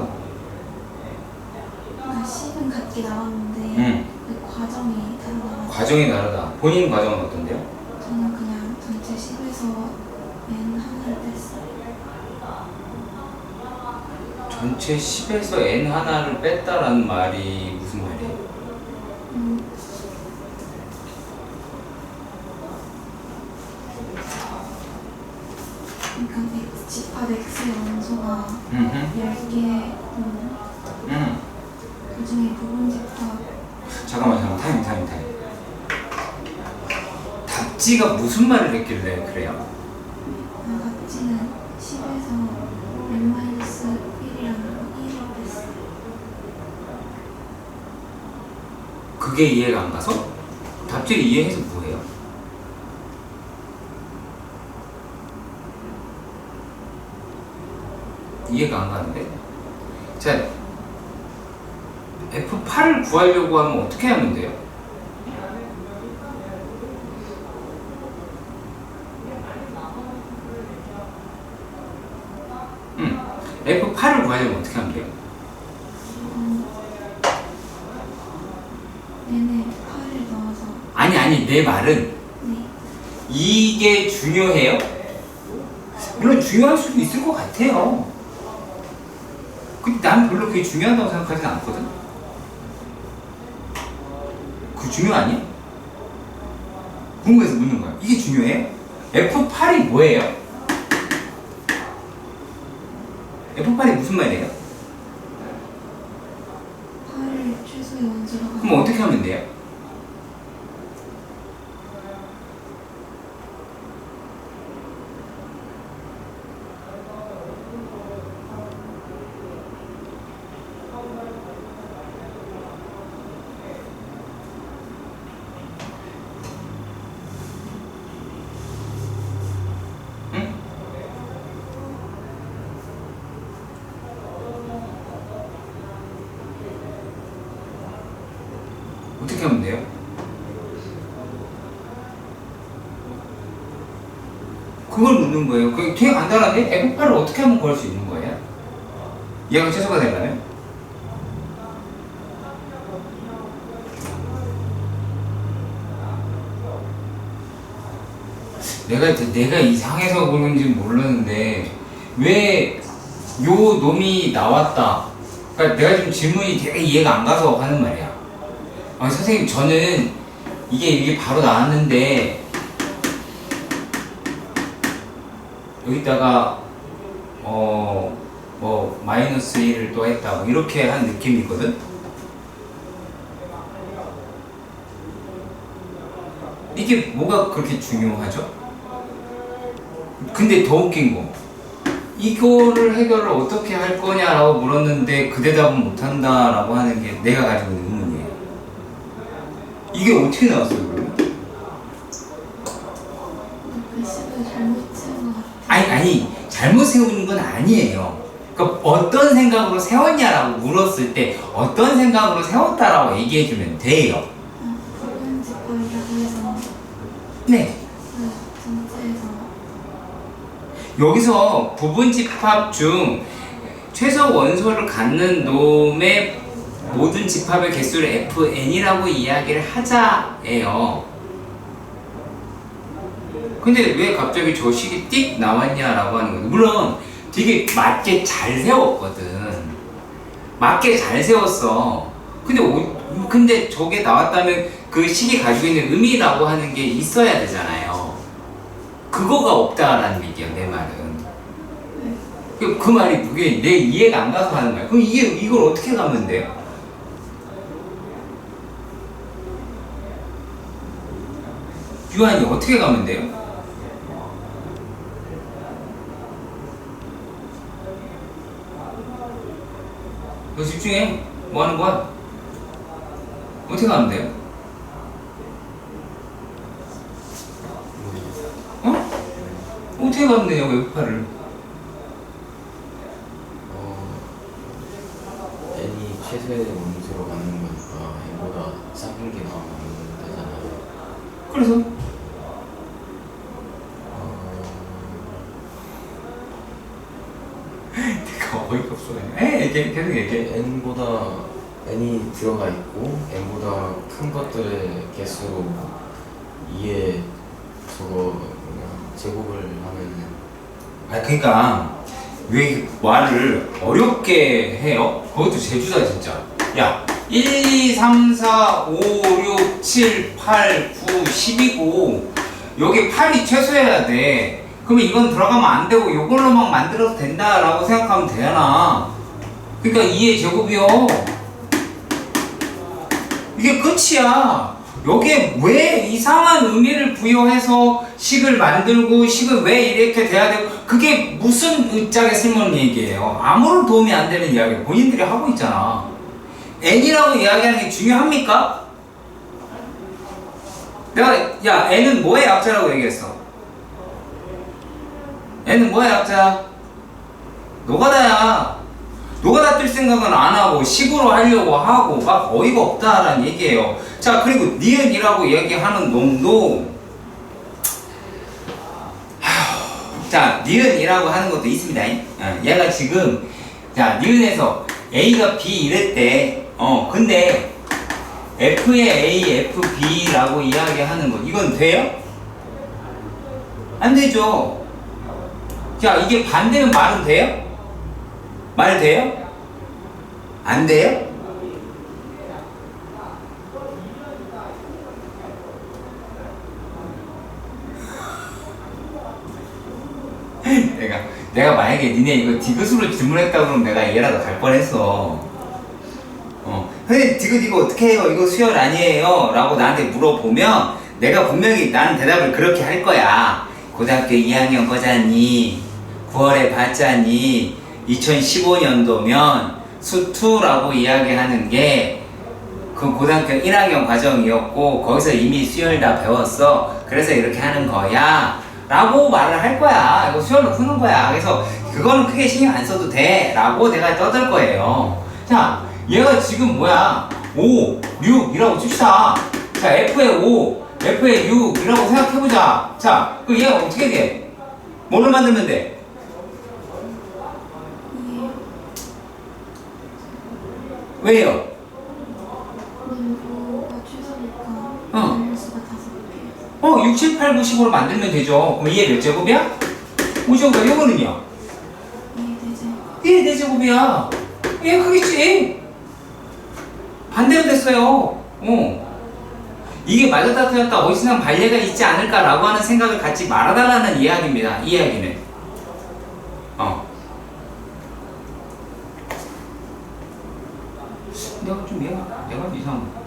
그러니까 10은 같게 나왔는데 응. 그 과정이 다르다. 과정이 다르다. 본인 과정은 어떤데요? 저는 그냥 전체 10에서 n 하나를 뺐어요. 전체 10에서 n 하나를 뺐다라는 말이 무슨 말이에요? 그러니까 집합 x의 원소가 10개 그 중에 부분 집합 잠깐만 타임. 답지가 무슨 말을 했길래 그래요? 답지는 10에서 n 마이너스 1이라는 1을 뺐어요. 그게 이해가 안 가서? 답지를 이해해서 뭐해요? 이해가 안 가는데? 자, F8을 구하려고 하면 어떻게 하면 돼요? F8을 구하려면 어떻게 하면 돼요? n에 8을 넣어서 아니, 내 말은 네. 이게 중요해요? 물론 중요할 수도 있을 것 같아요. 근데 난 별로 그게 중요하다고 생각하진 않거든? 그거 중요 아니야? 궁금해서 묻는 거야. 이게 중요해요? F8이 뭐예요? F8이 무슨 말이에요? 8을 최소의 원소라고 그럼 어떻게 하면 돼요? 어떻게 하면 돼요? 그걸 묻는 거예요. 그게 되게 간단한데 F8을 어떻게 하면 구할 수 있는 거예요? 얘가 최소가 되려면? 내가 이상해서 그런지 모르는데 왜 요 놈이 나왔다. 그러니까 내가 지금 질문이 되게 이해가 안 가서 하는 말이야. 아 선생님 저는 이게 바로 나왔는데 여기다가 뭐 마이너스 1을 또 했다 뭐 이렇게 한 느낌이거든. 이게 뭐가 그렇게 중요하죠? 근데 더 웃긴 거 이거를 해결을 어떻게 할 거냐라고 물었는데 그 대답은 못한다라고 하는 게 내가 가지고 있는 의문이에요. 이게 어떻게 나왔어요 그러면? 글씨를 잘못 채운 것 같아요. 아니 잘못 세우는 건 아니에요. 그러니까 어떤 생각으로 세웠냐라고 물었을 때 어떤 생각으로 세웠다라고 얘기해주면 돼요. 부분 집합이라고 해서 네. 그 전체에서 여기서 부분 집합 중 최소 원소를 갖는 놈의 모든 집합의 개수를 fn이라고 이야기를 하자예요. 근데 왜 갑자기 저 식이 띡 나왔냐라고 하는 거예요. 물론 되게 맞게 잘 세웠거든. 맞게 잘 세웠어. 근데 저게 나왔다면 그 식이 가지고 있는 의미라고 하는 게 있어야 되잖아요. 그거가 없다라는 얘기야, 내 말은. 그 말이 그게 내 이해가 안 가서 하는 거야. 그럼 이걸 어떻게 가면 돼요? 유한이 어떻게 가면 돼요? 너 집중해. 뭐 하는 거야? 어떻게 가면 돼요? 어? 어떻게 가면 돼요, 웹파를? n이 최소의 원소로 가는 거니까 n보다 작은 게 나오면 되잖아요. 그래서? 내가 어이가 없어. 계속 얘기해. n이 들어가 있고 n보다 큰 것들의 개수로 2에 저거 제곱을 하면은 그러니까 왜 말을 어렵게 해요? 그것도 제주다 진짜. 야, 1, 2, 3, 4, 5, 6, 7, 8, 9, 10이고 여기 8이 최소여야 돼. 그러면 이건 들어가면 안 되고 이걸로만 만들어도 된다라고 생각하면 되잖아. 그러니까 2의 제곱이요. 이게 끝이야. 여기에 왜 이상한 의미를 부여해서 식을 만들고 식을 왜 이렇게 돼야 되고 그게 무슨 의짝에 쓸모있는 얘기예요. 아무런 도움이 안 되는 이야기를 본인들이 하고 있잖아. n이라고 이야기하는 게 중요합니까? 야 n은 뭐의 약자라고 얘기했어? n은 뭐의 약자? 노가다야. 노가다 뜰 생각은 안 하고 식으로 하려고 하고 막 어이가 없다라는 얘기예요. 자, 그리고 니은이라고 얘기하는 놈도 자, 니은이라고 하는 것도 있습니다. 얘가 지금 자, 니은에서 A가 B 이랬대. 근데 F의 A, FB라고 이야기하는 거 이건 돼요? 안 되죠. 자, 이게 반대면 말은 돼요? 말 돼요? 안 돼요? 내가 만약에 니네 이거 디귿으로 질문했다 그러면 내가 얘라도 갈 뻔했어. 근데 디귿 이거 어떻게 해요? 이거 수열 아니에요? 라고 나한테 물어보면 내가 분명히 나는 대답을 그렇게 할 거야. 고등학교 2학년 거잖니 9월에 봤잖니 2015년도면 수2라고 이야기하는 게 그 고등학교 1학년 과정이었고 거기서 이미 수열 다 배웠어. 그래서 이렇게 하는 거야 라고 말을 할 거야. 이거 수열로 푸는 거야. 그래서 그거는 크게 신경 안 써도 돼 라고 내가 떠들 거예요. 자, 얘가 지금 뭐야? 5, 6이라고 칩시다. 자, F의 5, F의 6이라고 생각해보자. 자, 그럼 얘가 어떻게 돼? 뭐를 만들면 돼? 이에요. 왜요? 분모가 최소니까 어. 분모수가 5개예요. 6, 7, 8, 9, 10으로 만들면 되죠. 그럼 얘 몇 제곱이야? 5제곱이야. 이거는요? 1 4제곱이야. 얘 크겠지? 반대로 됐어요. 이게 맞았다 틀렸다 어디서나 반례가 있지 않을까라고 하는 생각을 갖지 말아달라는 이야기입니다. 이 이야기는. 내가 좀 내가 이상한 거.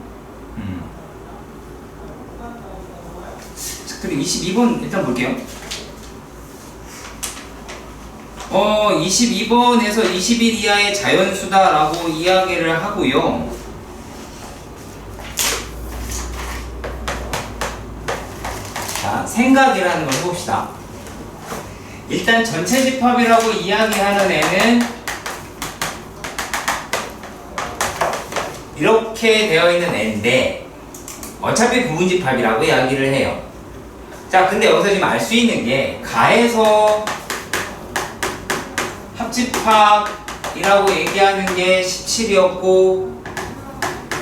자, 그리고 22번 일단 볼게요. 22번에서 20일 이하의 자연수다라고 이야기를 하고요. 자, 생각이라는 걸 해봅시다. 일단 전체 집합이라고 이야기하는 애는 이렇게 되어 있는 애인데 어차피 부분집합이라고 이야기를 해요. 자, 근데 여기서 지금 알 수 있는 게 가에서 합집합이라고 얘기하는 게 17이었고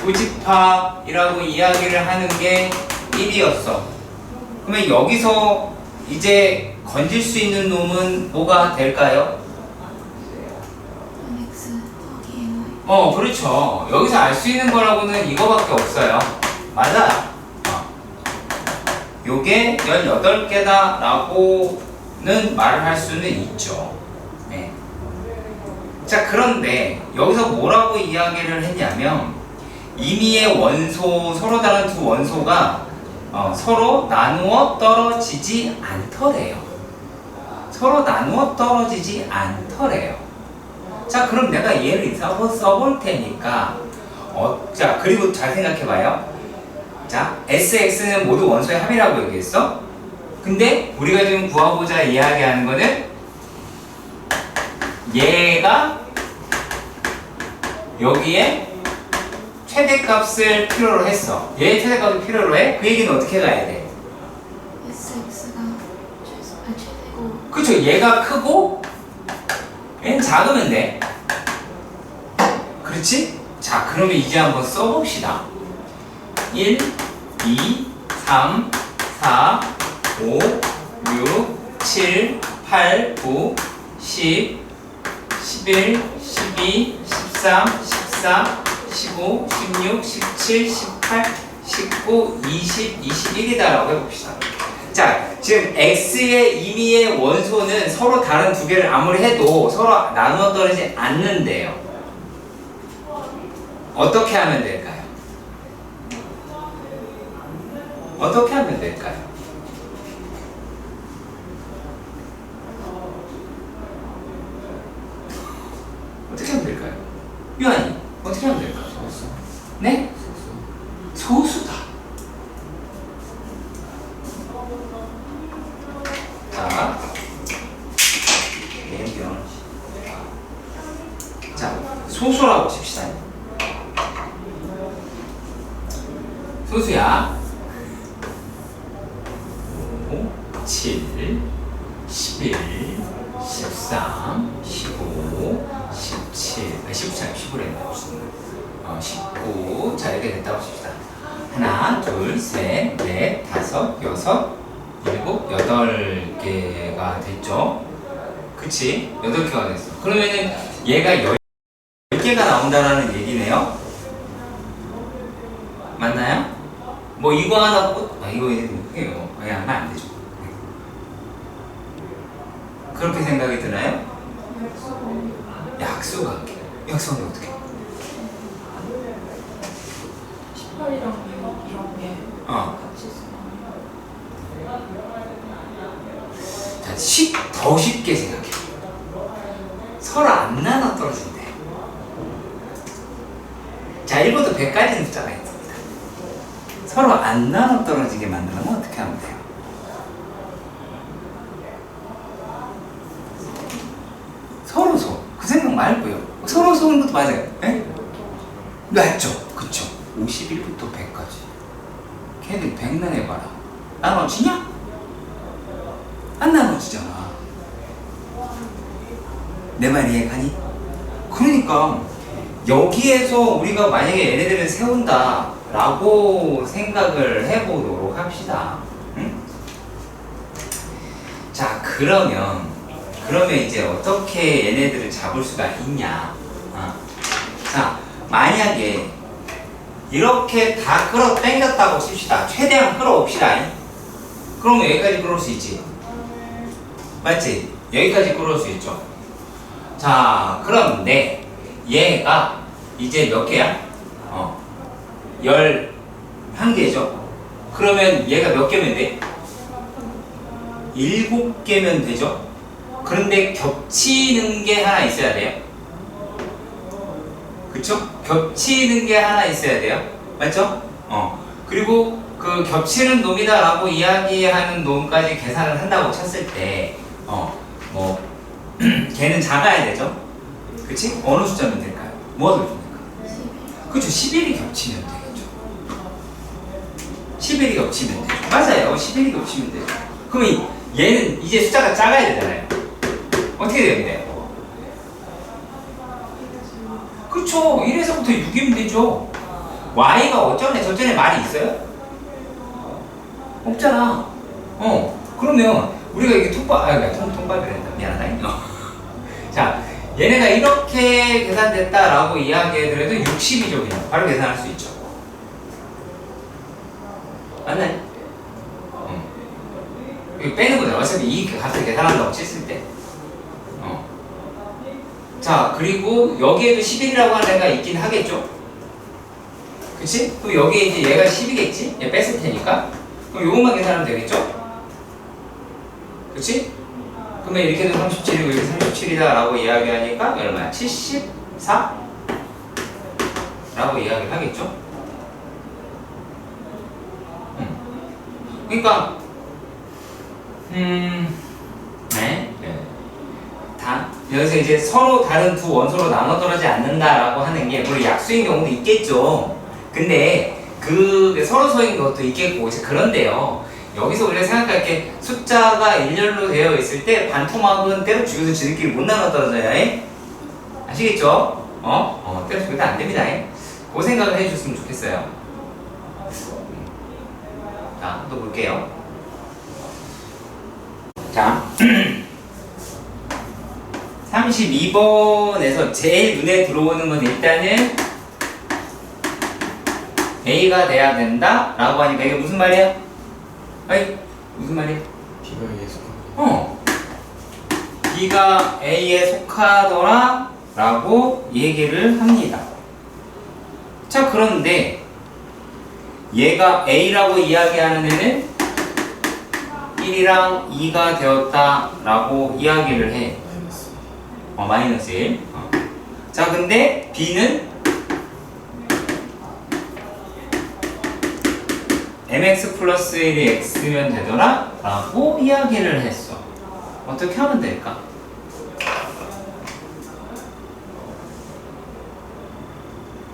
부집합이라고 이야기를 하는 게 1이었어. 그러면 여기서 이제 건질 수 있는 놈은 뭐가 될까요? X 더하기 NY. 그렇죠. 여기서 알 수 있는 거라고는 이거밖에 없어요. 맞아요. 요게 18개다 라고는 말을 할 수는 있죠. 네. 자, 그런데 여기서 뭐라고 이야기를 했냐면 임의의 원소, 서로 다른 두 원소가 서로 나누어 떨어지지 않더래요. 서로 나누어 떨어지지 않더래요. 자, 그럼 내가 얘를 써볼 테니까 자, 그리고 잘 생각해봐요. 자, SX는 모두 원소의 합이라고 얘기했어. 근데 우리가 지금 구하고자 이야기하는 거는 얘가 여기에 최대값을 필요로 했어. 얘의 최대값을 필요로 해? 그 얘기는 어떻게 가야 돼? SX가 최대고 그쵸, 얘가 크고 얘는 작으면 돼. 그렇지? 자, 그러면 이제 한번 써봅시다. 1, 2, 3, 4, 5, 6, 7, 8, 9, 10, 11, 12, 13, 14, 15, 16, 17, 18, 19, 20, 21이다라고 해봅시다. 자, 지금 X의 임의의 원소는 서로 다른 두 개를 아무리 해도 서로 나누어 떨어지지 않는데요. 어떻게 하면 될까요? 어떻게 하면 될까요? 어떻게 하면 될까요? 유한이 어떻게 하면 될까요? 네? 소수다. 자, 자, 소수라고 칩시다. 소수야. 5, 7, 11, 13, 15, 17, 19참 15래. 19. 자, 이렇게 됐다고 칩시다. 하나, 둘, 셋, 넷, 다섯, 여섯, 일곱, 8개가 됐죠? 그치? 8개가 됐어. 그러면은 얘가 10개가 나온다라는 얘기네요? 맞나요? 뭐 이거 하나 이거 해요. 그냥 하면 안 되죠. 그렇게 생각이 드나요? 약수가 약수는 어떻게? 18이랑 이런 게 같이 자, 더 쉽게 생각해. 서로 안 나눠 떨어진대. 자, 1부터 100까지는 숫자가 있습니다. 서로 안 나눠 떨어지게 만들려면 어떻게 하면 돼요? 서로소. 그 생각 말고요. 서로소는 것도 맞아요. 네? 맞죠? 그쵸? 51부터 100까지. 걔들 100 나눠봐라. 나눠지냐? 안 나눠지잖아. 내 말 이해가니? 그러니까 여기에서 우리가 만약에 얘네들을 세운다 라고 생각을 해보도록 합시다. 응? 자, 그러면 이제 어떻게 얘네들을 잡을 수가 있냐? 자, 만약에 이렇게 다 끌어 당겼다고 칩시다. 최대한 끌어옵시다. 그러면 여기까지 끌어올 수 있지. 맞지? 여기까지 끌어올 수 있죠. 자, 그런데 얘가 이제 몇 개야? 11개죠. 그러면 얘가 몇 개면 돼? 7개면 되죠. 그런데 겹치는 게 하나 있어야 돼요. 그쵸? 겹치는 게 하나 있어야 돼요. 맞죠? 그리고 그 겹치는 놈이다 라고 이야기하는 놈까지 계산을 한다고 쳤을 때 뭐 걔는 작아야 되죠. 그치? 어느 숫자면 될까요? 뭐가 더 좋습니까? 11. 그쵸? 11이 겹치면 되겠죠. 11이 겹치면 되죠. 맞아요. 11이 겹치면 되죠. 그러면 얘는 이제 숫자가 작아야 되잖아요. 어떻게 되면 돼요? 그쵸? 1에서부터 6이면 되죠. y가 어쩌네 저쩌네 말이 있어요? 없잖아. 그러면 우리가 이게 통밥이란다. 미안하다. 자, 얘네가 이렇게 계산됐다라고 이야기해더라도 60이죠. 그냥 바로 계산할 수 있죠. 맞나요? 이거 빼는 거잖아. 어차피 이 값을 계산한다고 쳤을 때. 자, 그리고 여기에도 11이라고 하는 애가 있긴 하겠죠? 그치? 그럼 여기에 이제 얘가 10이겠지? 얘 뺐을 테니까. 그럼 요것만 계산하면 되겠죠? 그치? 그러면 이렇게도 37이고 이렇게 37이다 라고 이야기하니까 얼마야? 74? 라고 이야기를 하겠죠? 그러니까 네. 여기서 이제 서로 다른 두 원소로 나눠 떨어지지 않는다라고 하는 게 물론 약수인 경우도 있겠죠. 근데 그 서로서인 것도 있겠고 이제 그런데요. 여기서 우리가 생각할 게 숫자가 일렬로 되어 있을 때 반토막은 때로 죽여서 지들끼리 못 나눠 떨어져요. 아시겠죠? 때로 죽여도 안 됩니다. 그 생각을 해주셨으면 좋겠어요. 자, 또 볼게요. 자, 32번에서 제일 눈에 들어오는 건 일단은 A가 돼야 된다 라고 하니까 이게 무슨 말이야? 아이, 무슨 말이야? B가 A에 속합니다. B가 A에 속하더라 라고 얘기를 합니다. 자, 그런데 얘가 A라고 이야기하는 애는 1이랑 2가 되었다 라고 이야기를 해. 마이너스 1. 자, 근데 B는 mx 플러스 1이 x면 되더라 라고 이야기를 했어. 어떻게 하면 될까?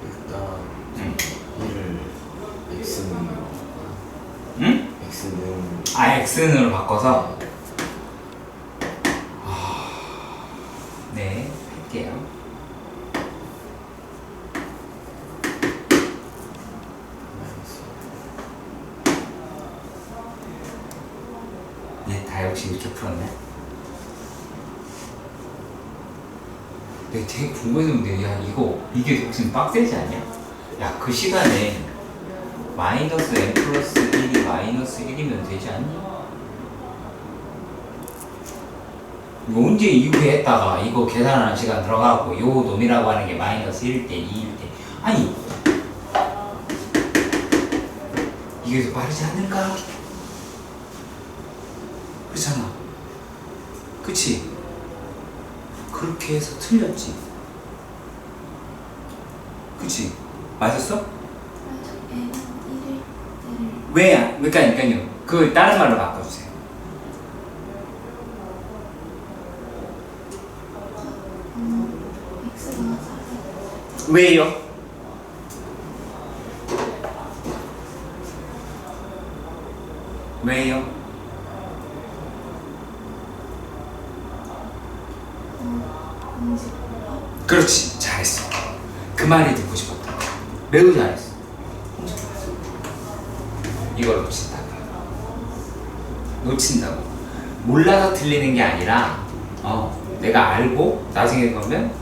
일단 1을 x는 응? x는 x는으로 바꿔서 네, 할게요. 네, 다 역시 이렇게 풀었네. 내가 되게 궁금했는데, 야, 이게 무슨 빡세지 않냐? 야, 그 시간에 마이너스 n 플러스 1이 마이너스 1이면 되지 않니? 이거 언제 이렇게 했다가 이거 계산하는 시간 들어가고 요 놈이라고 하는 게 마이너스 1일 때, 2일 때. 아니, 이게 더 빠르지 않을까? 그렇잖아. 그치? 그렇게 해서 틀렸지. 그치? 맞았어? 맞아. N은 1일 때를 왜? 그러니까요. 그 다른 말로 바꿔주세요. X가 4일 왜요? 왜요? 공집밥. 그렇지, 잘했어. 그 말이 듣고 싶었다. 매우 잘했어. 이걸 놓친다고. 몰라서 틀리는 게 아니라 내가 알고 나중에 보면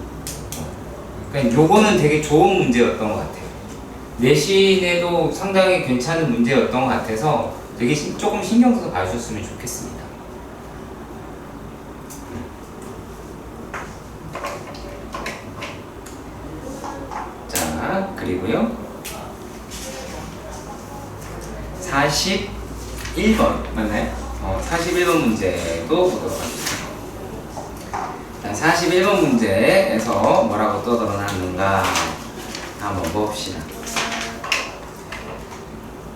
그러니까 요거는 되게 좋은 문제였던 것 같아요. 내신에도 상당히 괜찮은 문제였던 것 같아서 되게 조금 신경 써서 봐주셨으면 좋겠습니다. 자, 그리고요 41번 맞나요? 41번 문제도 보도록 하겠습니다. 자, 41번 문제에서 뭐라고 떠들어놨는가 한번 봅시다.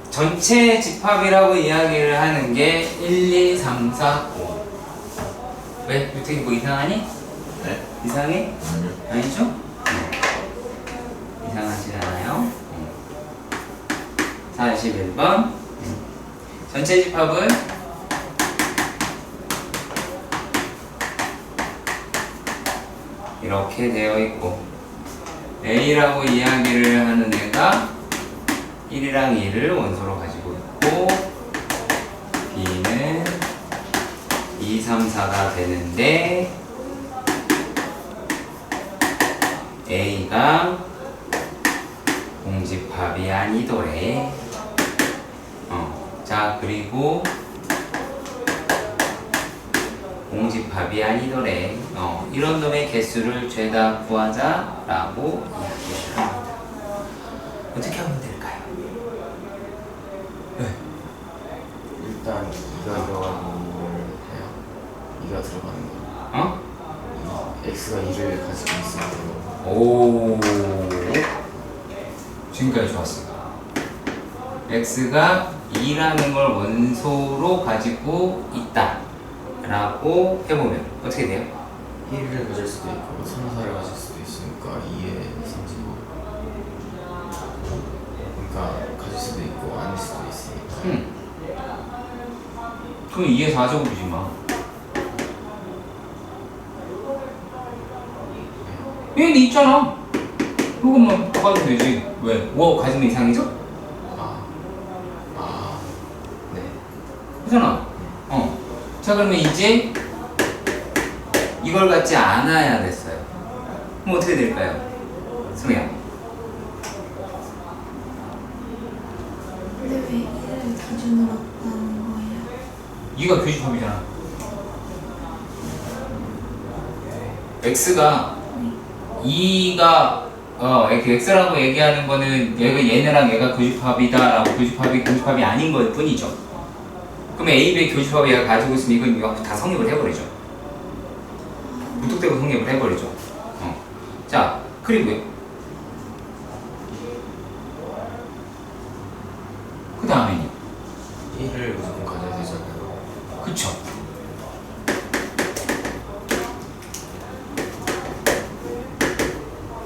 전체 집합이라고 이야기를 하는 게 1, 2, 3, 4, 5. 왜? 유택이 뭐 이상하니? 네? 이상해? 아니요. 아니죠? 이상하지 않아요? 41번 전체 집합은 이렇게 되어 있고 A라고 이야기를 하는 애가 1이랑 2를 원소로 가지고 있고 B는 2, 3, 4가 되는데 A가 공집합이 아니더래. 자, 그리고 공집합이 아니더래. 이런 놈의 개수를 죄다 구하자라고 이야기를 합니다. 어떻게 하면 될까요? 네. 일단 2가 들어가는 걸 해요. 2가 들어가는 거. x가 2를 가지고 있으면 오, 지금까지 좋았어. x가 2라는 걸 원소로 가지고 있다 라고 해보면 어떻게 돼요? 1을 가질 수도 있고 3, 4를 가질 수도 있으니까 2에 35. 그러니까 가질 수도 있고 아닐 수도 있으니까. 그럼 2에 4제곱이지 마. 얘는 있잖아. 그것만 바꿔도 되지. 왜? 5하고 가지면 이상이죠? 네. 그잖아. 자, 그러면 이제 이걸 갖지 않아야 됐어요. 그럼 어떻게 될까요? 승우야. 근데 왜 1을 기준으로 없다는 거예요? 2가 교집합이잖아. x가 2가 x라고 얘기하는 거는 얘네랑 얘가 교집합이다라고 교집합이 아닌 걸 뿐이죠. 그럼 A, B 교집합이 얘가 가지고 있으면 이건 다 성립을 해버리죠. 무턱대고 성립을 해버리죠. 자, 그리고요. 그 다음에요. 1을 무조건 가져야 되잖아요. 그쵸.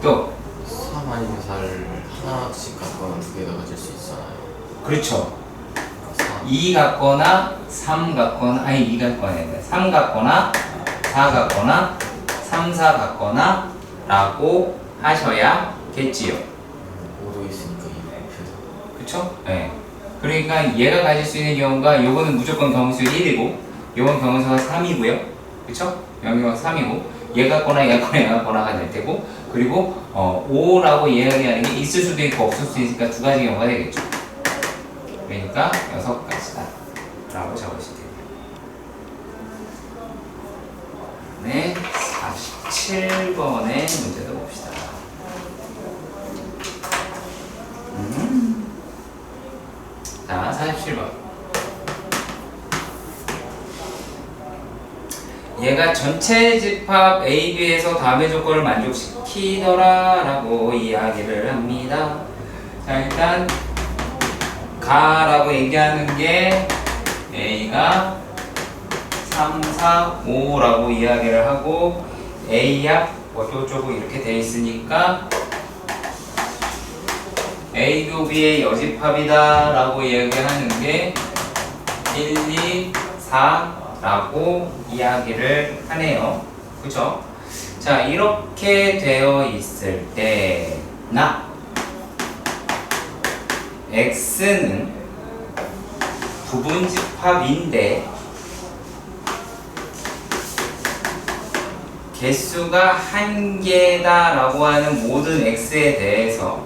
또 3 아니면 4를 하나씩 갖거나 두 개가 가질 수 있잖아요. 그렇죠. 3. 2 같거나 3 같거나 3 같거나 4 같거나 3, 4 같거나 라고 하셔야겠지요. 5도 있으니까 2 그쵸? 네. 그러니까 얘가 가질 수 있는 경우가 요거는 무조건 경수 1이고 요건 경수가 3이고요. 그쵸? 여기가 3이고 얘 같거나 얘 같거나 얘 같거나가 될 테고 그리고 5라고 이야기하는 게 있을 수도 있고 없을 수도 있으니까 두 가지 경우가 되겠죠. 그러니까 6가지다 라고 적으시면 됩니다. 네, 47번의 문제도 봅시다. 자, 47번. 얘가 전체 집합 A, B에서 다음의 조건을 만족시키더라 라고 이야기를 합니다. 자, 일단 가라고 얘기하는 게 A가 3, 4, 5라고 이야기를 하고 A약 어쩌고저쩌고 이렇게 돼 있으니까 A 교 B의 여집합이다 라고 이야기하는 게 1, 2, 4라고 이야기를 하네요. 그죠? 자, 이렇게 되어 있을 때 나 x는 부분집합인데 개수가 한 개다라고 하는 모든 x에 대해서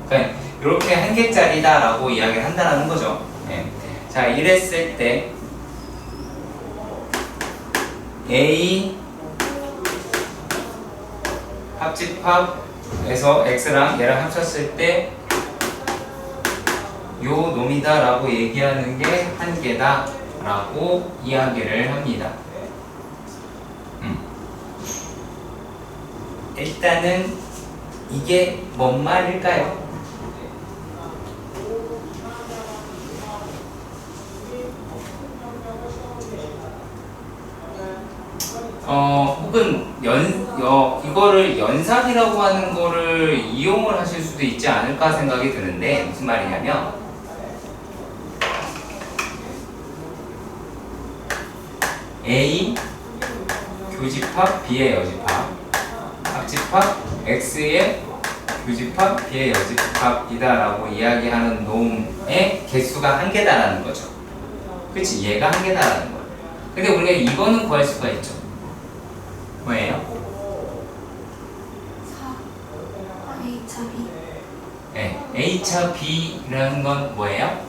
그러니까 이렇게 한 개짜리다라고 이야기를 한다는 거죠. 예. 자, 이랬을 때 a 합집합에서 x랑 얘랑 합쳤을 때 요 놈이다 라고 얘기하는 게 한 개다 라고 이야기를 합니다. 일단은 이게 뭔 말일까요? 혹은 이거를 연산이라고 하는 거를 이용을 하실 수도 있지 않을까 생각이 드는데 무슨 말이냐면 A 교집합 B의 여집합 합집합 X의 교집합 B의 여집합이다 라고 이야기하는 놈의 개수가 한 개다라는 거죠. 그치? 얘가 한 개다라는 거야. 근데 우리가 이거는 구할 수가 있죠. 뭐예요? 4 A차 B. 네, A차 B라는 건 뭐예요?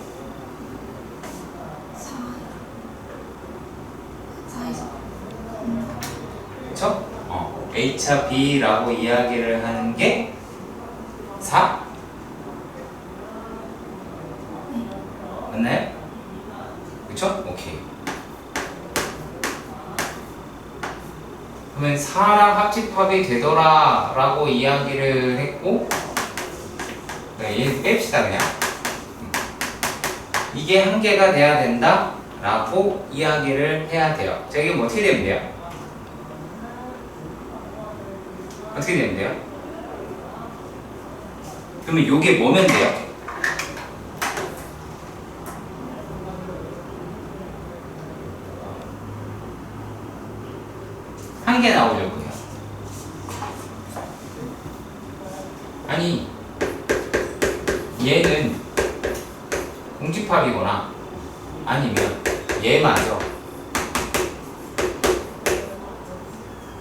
4에서 그쵸? A차 B라고 이야기를 하는 게 4? 맞나요? 그쵸? 오케이. 그러면 4랑 합집합이 되더라 라고 이야기를 했고 얘 뺍시다 그냥. 이게 한 개가 돼야 된다 라고 이야기를 해야 돼요. 자, 이게 뭐 어떻게 되면 돼요? 어떻게 되면 돼요? 그러면 요게 뭐면 돼요? 한 개 나오려고 해요. 아니 얘는 공집합이거나 아니면 얘마저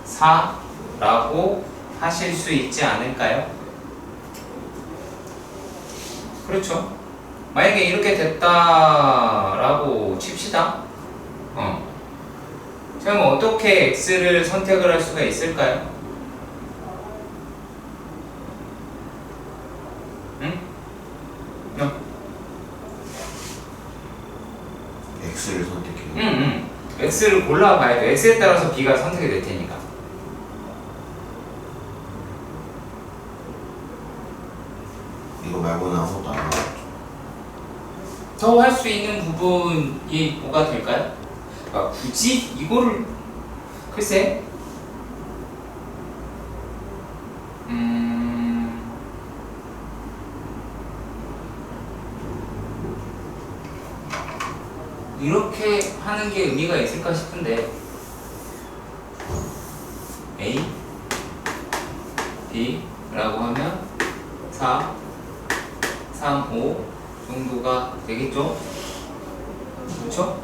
4라고 하실 수 있지 않을까요? 그렇죠. 만약에 이렇게 됐다라고 칩시다. 그럼 어떻게 x를 선택을 할 수가 있을까요? 응? X를 선택해요. x를 골라봐야 돼. x에 따라서 b가 선택이 될 테니까. 이거 말고는 아무것도 안 나왔죠. 더 할 수 있는 부분이 뭐가 될까요? 굳이 이거를 글쎄 이렇게 하는 게 의미가 있을까 싶은데 A B라고 하면 4 3 5 정도가 되겠죠? 그렇죠?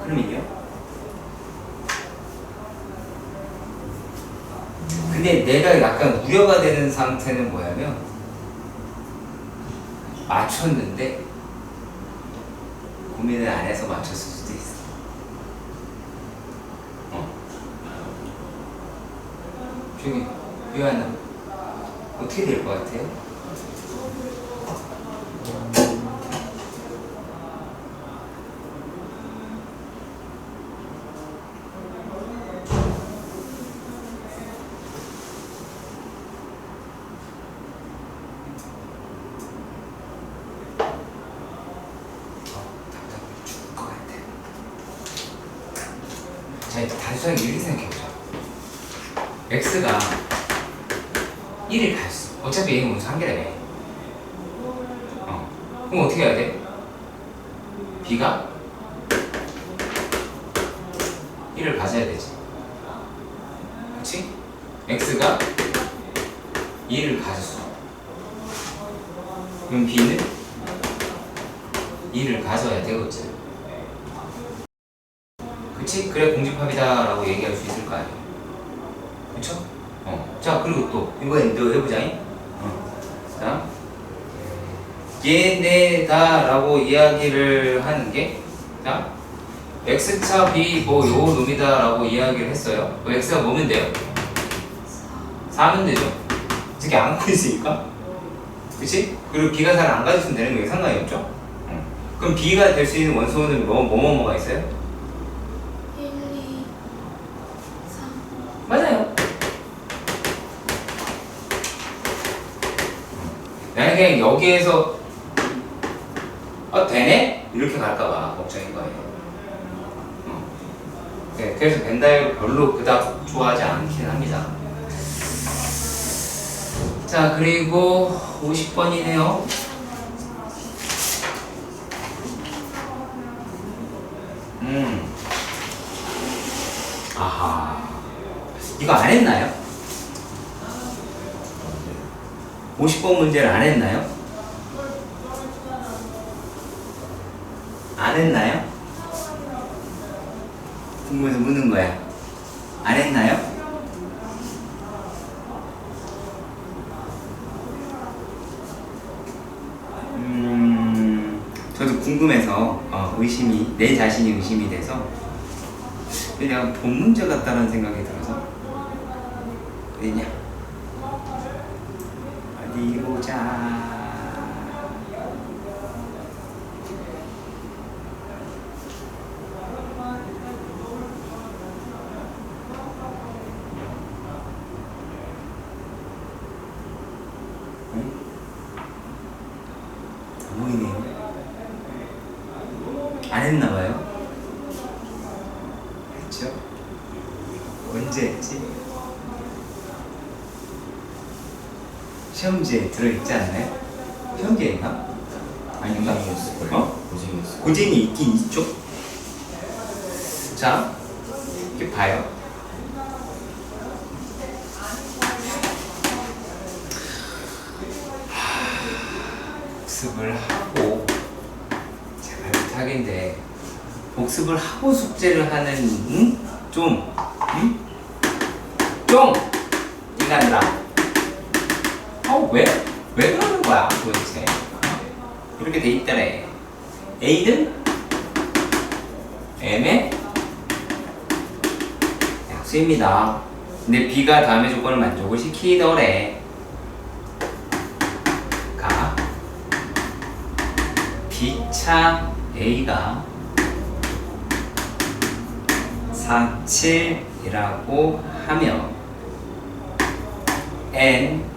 그러면요? 근데 내가 약간 우려가 되는 상태는 뭐냐면 맞췄는데 고민을 안 해서 맞췄을 수도 있어. 저기 유한아 어떻게 될 것 같아요? 자, 이제 단순하게 이렇게 생각해보자. x가 1일 갔어. 어차피 얘는 원수 한 개라며. 그럼 어떻게 해야 돼? B가 1을 가져야 되지. 그치? X가 2를 가졌어. 그럼 B는 2를 가져야 되겠지. 그치? 그래 공집합이다 라고 얘기할 수 있을 거 아니야. 그쵸? 자, 그리고 또 이번엔 또 해보자잉. 자, 얘네다 라고 이야기를 하는 게, 자, X차 B 뭐 요 놈이다 라고 이야기를 했어요. 그 X가 뭐면 돼요? 4면 되죠. 이게 안 보이니까. 그치? 그리고 B가 4를 안 가졌으면 되는 거에 상관이 없죠. 그럼 B가 될 수 있는 원소는 뭐가 있어요? 1, 2, 3. 맞아요. 만약에 여기에서 되네? 이렇게 갈까봐 걱정인 거예요. 네, 그래서 벤다이를 별로 그닥 좋아하지 않긴 합니다. 자, 그리고 50번이네요. 아하. 이거 안 했나요? 50번 문제를 안 했나요? 안 했나요? 궁금해서 묻는 거야. 안 했나요? 저도 궁금해서 의심이, 내 자신이 의심이 돼서 그냥 본 문제 같다는 생각이 들어서 왜냐? 어디 보자. 보이네요. 안 했나봐요. 그쵸? 언제 했지? 시험지에 들어있지 않나요? 시험지에 있나? 아닌가? 고생했어. 고쟁이 있긴 있죠. 자, 이렇게 봐요. 복습을 하고, 제발 부탁인데 복습을 하고 숙제를 하는 좀 인간들아, 왜 그러는 거야 도대체? 이렇게 돼 있더래. A는 M의 약수입니다. 근데 B가 다음의 조건을 만족을 시키더래. 가 B차 A가 4, 7이라고 하면 N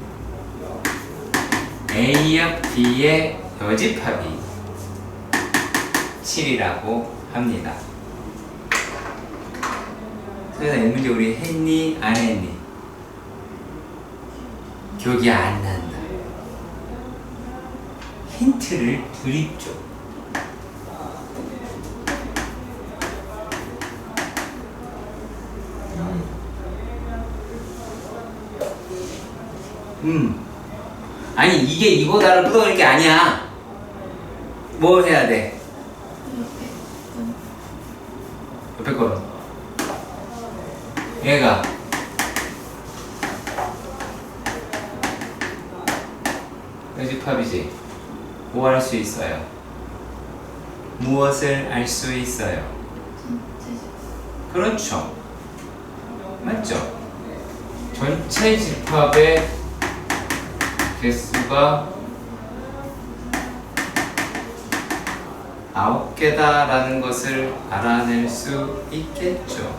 A역 B의 여집합이 7이라고 합니다. 그래서 이 문제 우리 했니? 안 했니? 기억이 안 난다. 힌트를 드립죠. 아니 이게 이거다를 끄덕일 게 아니야. 뭘 해야 돼? 옆에 거는 얘가 여집합이지. 뭐 할 수 있어요? 무엇을 알 수 있어요? 그렇죠. 맞죠? 전체 집합의 개수가 9개다라는 것을 알아낼 수 있겠죠.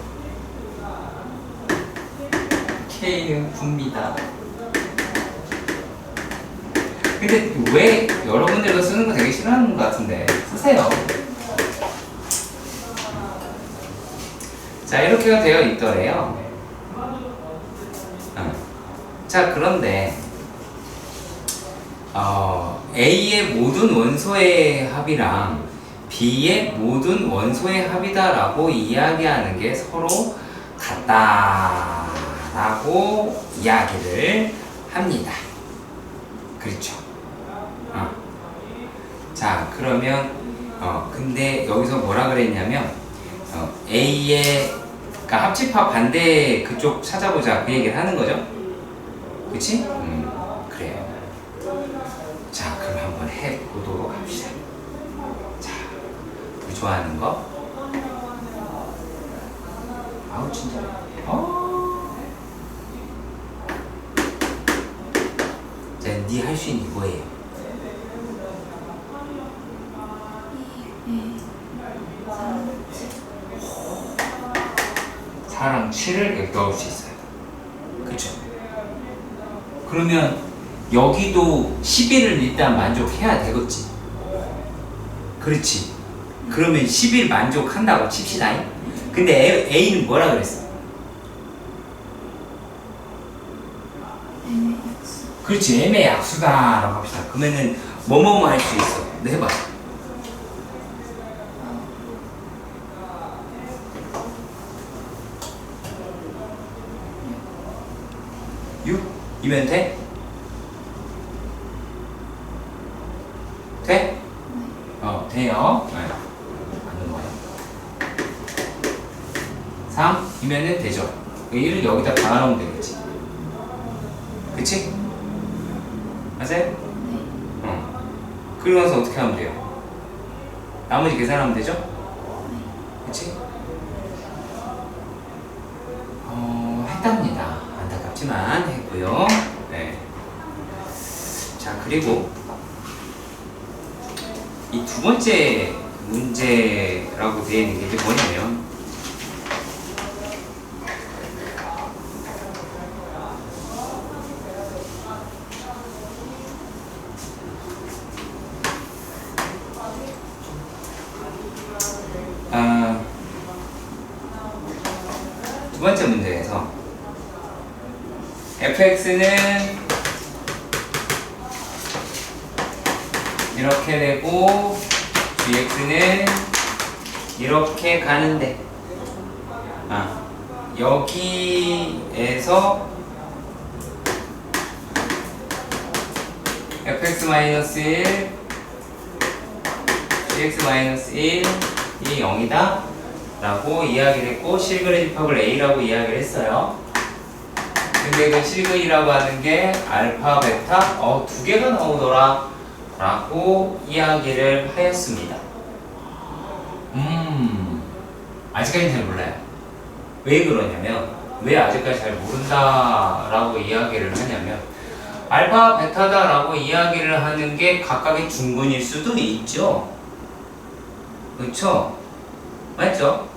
K는 9입니다. 근데 왜 여러분들도 쓰는 거 되게 싫어하는 것 같은데 쓰세요. 자, 이렇게가 되어 있더래요. 자, 그런데 A의 모든 원소의 합이랑 B의 모든 원소의 합이다라고 이야기하는 게 서로 같다라고 이야기를 합니다. 그렇죠? 자, 그러면 근데 여기서 뭐라 그랬냐면 A의 그러니까 합집합 반대 그쪽 찾아보자 그 얘기를 하는 거죠. 그치? 그래요. 자, 그럼 한번 해보도록 합시다. 자, 우리 좋아하는 거. 아우, 진짜. 자, 니 할 수 있는 게 뭐예요? 4랑 7을 여기 넣을 수 있어요. 그쵸? 그러면 여기도 11을 일단 만족해야 되겠지. 그렇지. 그러면 11 만족한다고 칩시다. 근데 A는 뭐라 그랬어? M의 약수. 그렇지. M의 약수다라고 합시다. 그러면은 뭐뭐뭐 할 수 있어. 네, 해봐. 6이면 돼? 돼? 돼요. 네. 안 넘어가요. 3이면은 되죠. 1을 여기다 박아놓으면 되겠지. 그치? 맞아요? 네. 그리고 나서 어떻게 하면 돼요? 나머지 계산하면 되죠? 그치? 했답니다. 안타깝지만 했고요. 네. 자, 그리고 이 두 번째 문제라고 되어 있는 게 이제 뭐냐면 두 번째 문제에서 fx는 이렇게 되고 gx는 이렇게 가는데 여기에서 fx-1 gx-1이 0이다 라고 이야기를 했고 실근의 집합을 A라고 이야기를 했어요. 근데 그 실근이라고 하는 게 알파, 베타 두 개가 나오더라 라고 이야기를 하였습니다. 아직까지는 잘 몰라요. 왜 그러냐면 왜 아직까지 잘 모른다 라고 이야기를 하냐면 알파, 베타다 라고 이야기를 하는 게 각각의 중근일 수도 있죠. 그렇죠? 맞죠?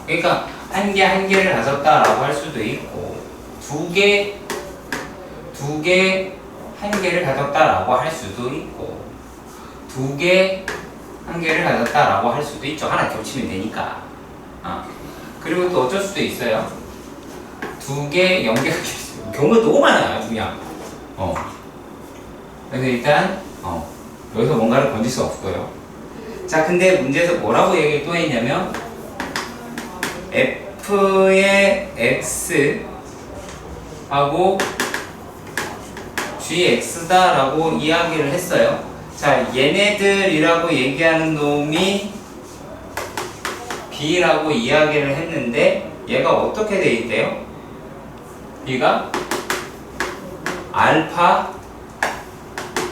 그러니까 한 개를 가졌다 라고 할 수도 있고 두 개 한 개를 가졌다 라고 할 수도 있고 두 개 한 개를 가졌다 라고 할 수도 있죠. 하나 겹치면 되니까. 그리고 또 어쩔 수도 있어요. 두 개 연계가 경우가 너무 많아요. 아주 그냥. 그래서 일단 여기서 뭔가를 건질 수 없고요. 자, 근데 문제에서 뭐라고 얘기를 또 했냐면 f의 x하고 gx다 라고 이야기를 했어요. 자, 얘네들이라고 얘기하는 놈이 b라고 이야기를 했는데 얘가 어떻게 돼 있대요? b가 알파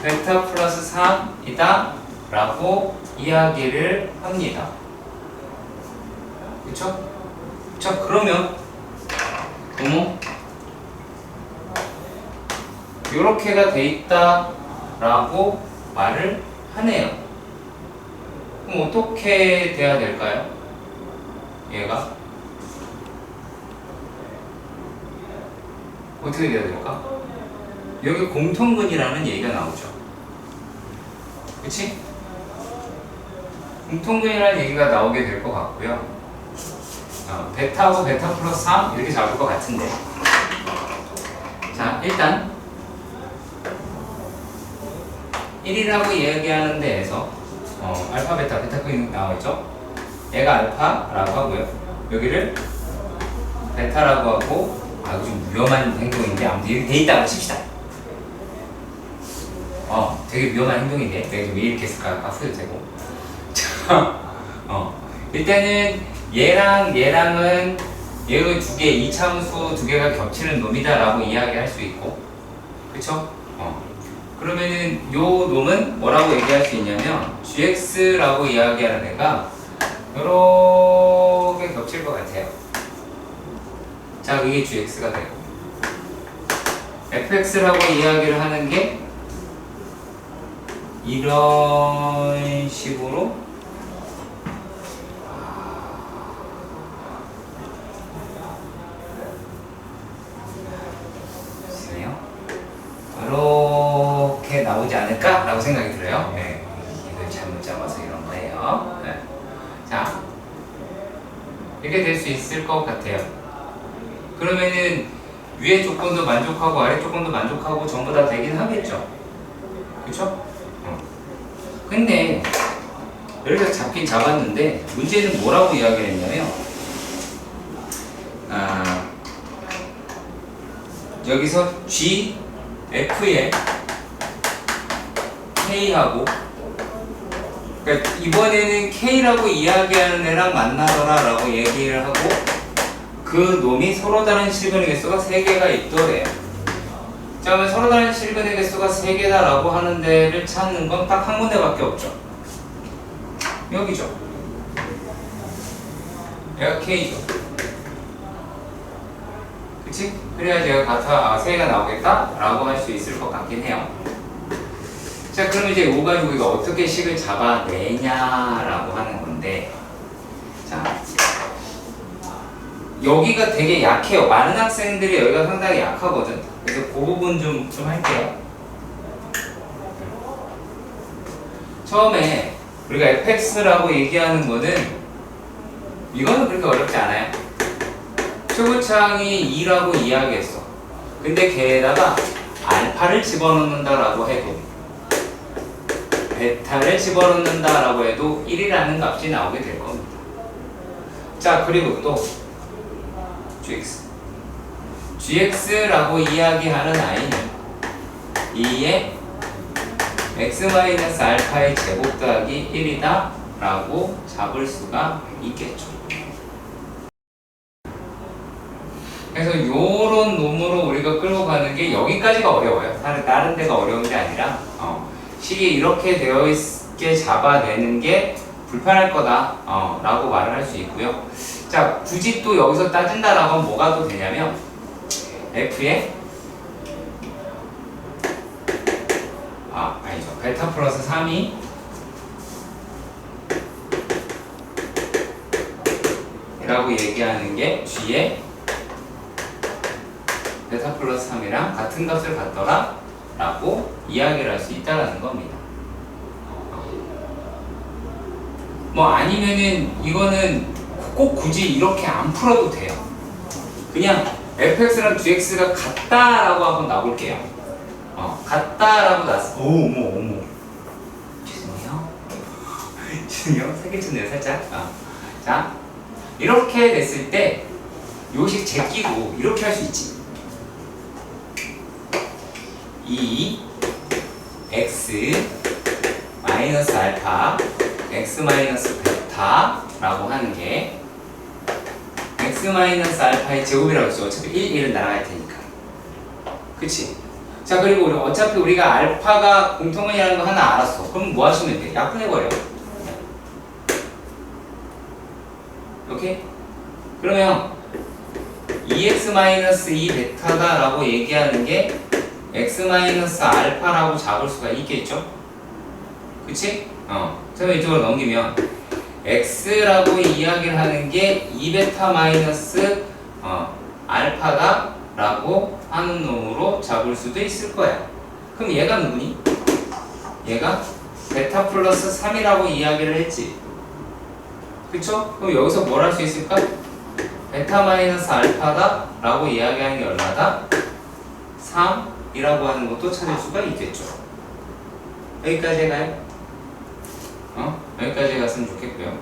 베타 플러스 3이다 라고 이야기를 합니다. 그쵸? 자, 그러면 요렇게가 돼 있다 라고 말을 하네요. 그럼 어떻게 돼야 될까요? 얘가 어떻게 돼야 될까? 여기 공통근이라는 얘기가 나오죠. 그치? 공통근이라는 얘기가 나오게 될 것 같고요. 베타하고 베타 플러스 3 이렇게 잡을 것 같은데. 자, 일단 1이라고 이야기하는 데에서 알파 베타 베타 나와 있죠. 얘가 알파라고 하고요. 여기를 베타라고 하고 아주 좀 위험한 행동인데 아무튼 이렇게 돼 있다고 칩시다. 되게 위험한 행동인데 내가 왜 이렇게 했을까 후회도 되고. 자, 일단은 얘랑은 얘의 두 개, 이차함수 두 개가 겹치는 놈이다라고 이야기할 수 있고, 그쵸? 그러면은 요 놈은 뭐라고 얘기할 수 있냐면 gx라고 이야기하는 애가 요렇게 겹칠 것 같아요. 자, 이게 gx가 되고 fx라고 이야기를 하는 게 이런 식으로 이렇게 나오지 않을까라고 생각이 들어요. 네, 이걸 잘못 잡아서 이런 거예요. 네. 자, 이렇게 될 수 있을 것 같아요. 그러면은 위에 조건도 만족하고 아래 조건도 만족하고 전부 다 되긴 하겠죠. 그쵸? 근데 이렇게 잡긴 잡았는데 문제는 뭐라고 이야기를 했냐면 여기서 G, F에 K하고 그러니까 이번에는 K라고 이야기하는 애랑 만나더라 라고 얘기를 하고 그 놈이 서로 다른 실근의 개수가 3개가 있더래요. 자, 그러면 서로 다른 실근의 개수가 3개다 라고 하는 데를 찾는 건 딱 한 군데밖에 없죠. 여기죠. 얘가 K죠. 그치? 그래야 제가 3개가 나오겠다 라고 할 수 있을 것 같긴 해요. 자, 그럼 이제 이거 가지고 우리가 어떻게 식을 잡아내냐라고 하는 건데, 자, 여기가 되게 약해요. 많은 학생들이 여기가 상당히 약하거든. 그래서 그 부분 좀 할게요. 처음에 우리가 fx라고 얘기하는 거는 이거는 그렇게 어렵지 않아요. 최고차항이 2라고 이야기했어. 근데 걔에다가 알파를 집어넣는다라고 해도 베타를 집어넣는다라고 해도 1이라는 값이 나오게 될 겁니다. 자, 그리고 또 gx라고 이야기하는 i는 2의 x-알파의 제곱 더하기 1이다 라고 잡을 수가 있겠죠. 그래서 요런 놈으로 우리가 끌고 가는 게 여기까지가 어려워요. 다른 데가 어려운 게 아니라 식이 이렇게 되어 있게 잡아내는 게 불편할 거다 라고 말을 할 수 있고요. 자, 굳이 또 여기서 따진다라고 하면 뭐가 또 되냐면 f의 아니죠. 베타 플러스 3이 라고 얘기하는 게 g의 베타 플러스 3이랑 같은 값을 갖더라 라고 이야기를 할 수 있다는 겁니다. 뭐 아니면은 이거는 꼭 굳이 이렇게 안 풀어도 돼요. 그냥 fx랑 gx가 같다라고 한번 놔볼게요. 같다라고 놨어. 어머. 죄송해요. 죄송해요. 세겠네요 살짝. 자, 이렇게 됐을 때 요식 제끼고 이렇게 할 수 있지. 2 x 마이너스 알파 x 마이너스 베타라고 하는 게 x 마이너스 알파의 제곱이라고 했죠. 어차피 1은 날아갈 테니까. 그치? 자, 그리고 어차피 우리가 알파가 공통원이라는 거 하나 알았어. 그럼 뭐 하시면 돼? 약분해버려. 오케이? 그러면 2x 마이너스 2 베타다 라고 얘기하는 게 x 마이너스 알파라고 잡을 수가 있겠죠? 그치? 그러면 이쪽으로 넘기면 x라고 이야기를 하는 게 2베타 마이너스 알파다 라고 하는 놈으로 잡을 수도 있을 거야. 그럼 얘가 누구니? 얘가 베타 플러스 3이라고 이야기를 했지. 그쵸? 그럼 여기서 뭘 할 수 있을까? 베타 마이너스 알파다 라고 이야기하는 게 얼마다? 3이라고 하는 것도 찾을 수가 있겠죠. 여기까지 해가요? 여기까지 갔으면 좋겠고요.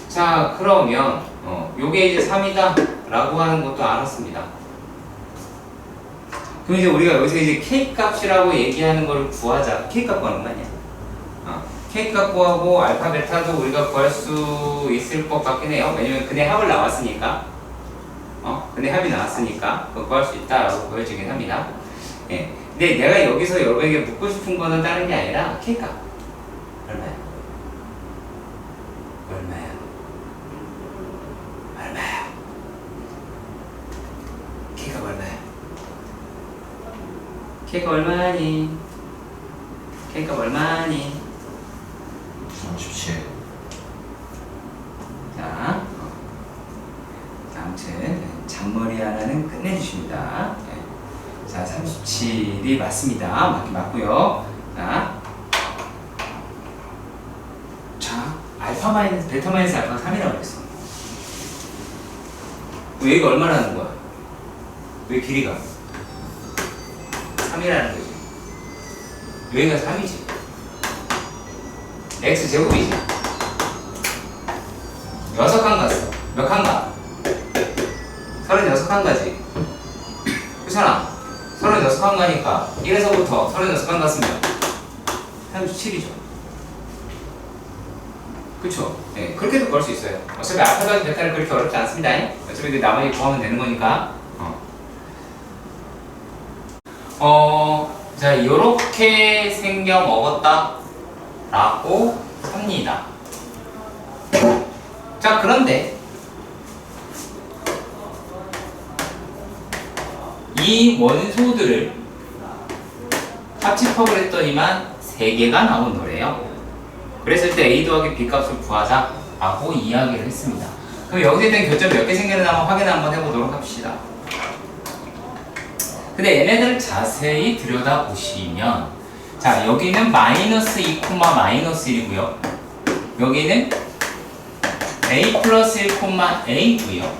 자, 그러면 요게 이제 3이다 라고 하는 것도 알았습니다. 그럼 이제 우리가 여기서 이제 K 값이라고 얘기하는 걸 구하자. K 값 구하는 거 아니야? K 값 구하고 알파 베타도 우리가 구할 수 있을 것 같긴 해요. 왜냐면 근의 합을 나왔으니까. 근의 합이 나왔으니까 그거 구할 수 있다라고 보여지긴 합니다. 예. 근데 내가 여기서 여러분에게 묻고 싶은 거는 다른 게 아니라 K 값 얼마야? 얼마야? 얼마야? K가 얼마야? K가 얼마니? K가 얼마니? 37. 자, 아무튼 잔머리 하나는 끝내주십니다. 네. 자, 37이 맞습니다. 맞긴 맞고요. 자, 알파 마이너스 베타 마이너스 알파가 3이라고 그랬어. 여기가 얼마라는 거야? 왜 길이가 3이라는 거지? 여기가 3이지. x 제곱이지. 6칸 갔어. 몇 칸 가? 36칸 가지. 그렇잖아. 36칸 가니까 1에서부터 36칸 갔으면 37이죠. 그쵸? 네, 그렇게도 구할 수 있어요. 어차피 알파까지 베타는 그렇게 어렵지 않습니다. 어차피 나머지 구하면 되는 거니까. 자, 요렇게 생겨 먹었다 라고 합니다. 자, 그런데 이 원소들을 합집합을 했더니만 3개가 나온 거래요. 그랬을 때 A 더하기 B 값을 구하자 라고 이야기를 했습니다. 그럼 여기에 대한 교점 몇 개 생기는지 한번 확인 한번 해보도록 합시다. 근데 얘네들을 자세히 들여다보시면, 자, 여기는 마이너스 2, 마이너스 1이고요. 여기는 A 플러스 1, A고요.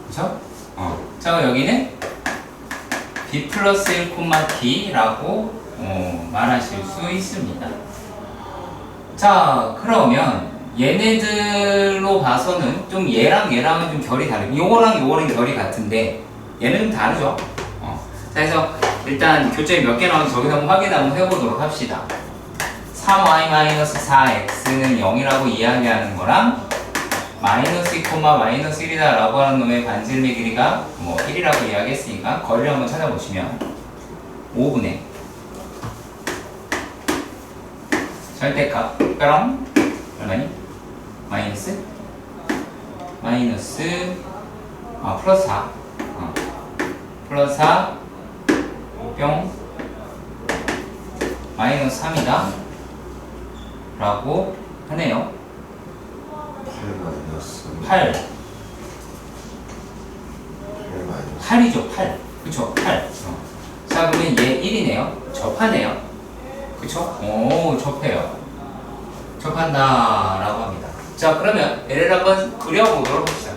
그쵸? 자, 여기는 B 플러스 1, D라고 말하실 수 있습니다. 자, 그러면 얘네들로 봐서는 좀 얘랑은 좀 결이 다르고, 요거랑 결이 같은데 얘는 좀 다르죠. 자, 그래서 일단 교점이 몇 개 나오는지 저기서 한번 확인 한번 해보도록 합시다. 3y-4x는 0이라고 이야기하는 거랑 마이너스 2, 마이너스 1이다 라고 하는 놈의 반지름의 길이가 1이라고 이야기했으니까 거리를 한번 찾아보시면 5분의 절대값 뾰롱 얼마니? 플러스 4 플러스 4 뿅 마이너스 3이다 라고 하네요. 8 마이너스 8 마이너스 8이죠. 8 그쵸 8 자, 그러면 얘 1이네요. 접하네요. 그쵸? 오, 접해요. 접한다 라고 합니다. 자, 그러면 얘를 한번 그려보도록 합시다.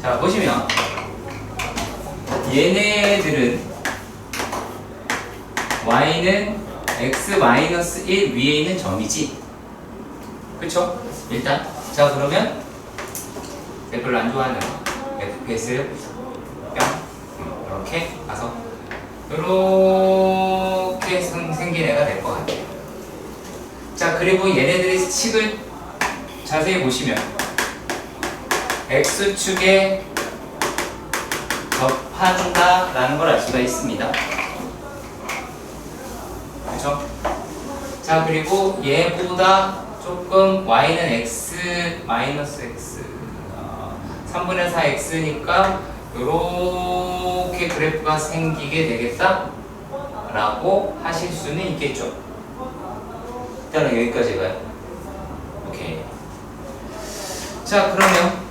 자, 보시면 얘네들은 y는 x-1 위에 있는 점이지. 그쵸? 일단 자, 그러면 별로 안 좋아하는 fps 뿅 이렇게 가서 이렇게 생긴 애가 될 것 같아요. 자, 그리고 얘네들의 식을 자세히 보시면 x축에 접한다 라는 걸 알 수가 있습니다. 그렇죠? 자, 그리고 얘보다 조금 y는 x 마이너스 x 3분의 4x니까 이렇게 그래프가 생기게 되겠다 라고 하실 수는 있겠죠. 일단은 여기까지 가요. 오케이. 자, 그러면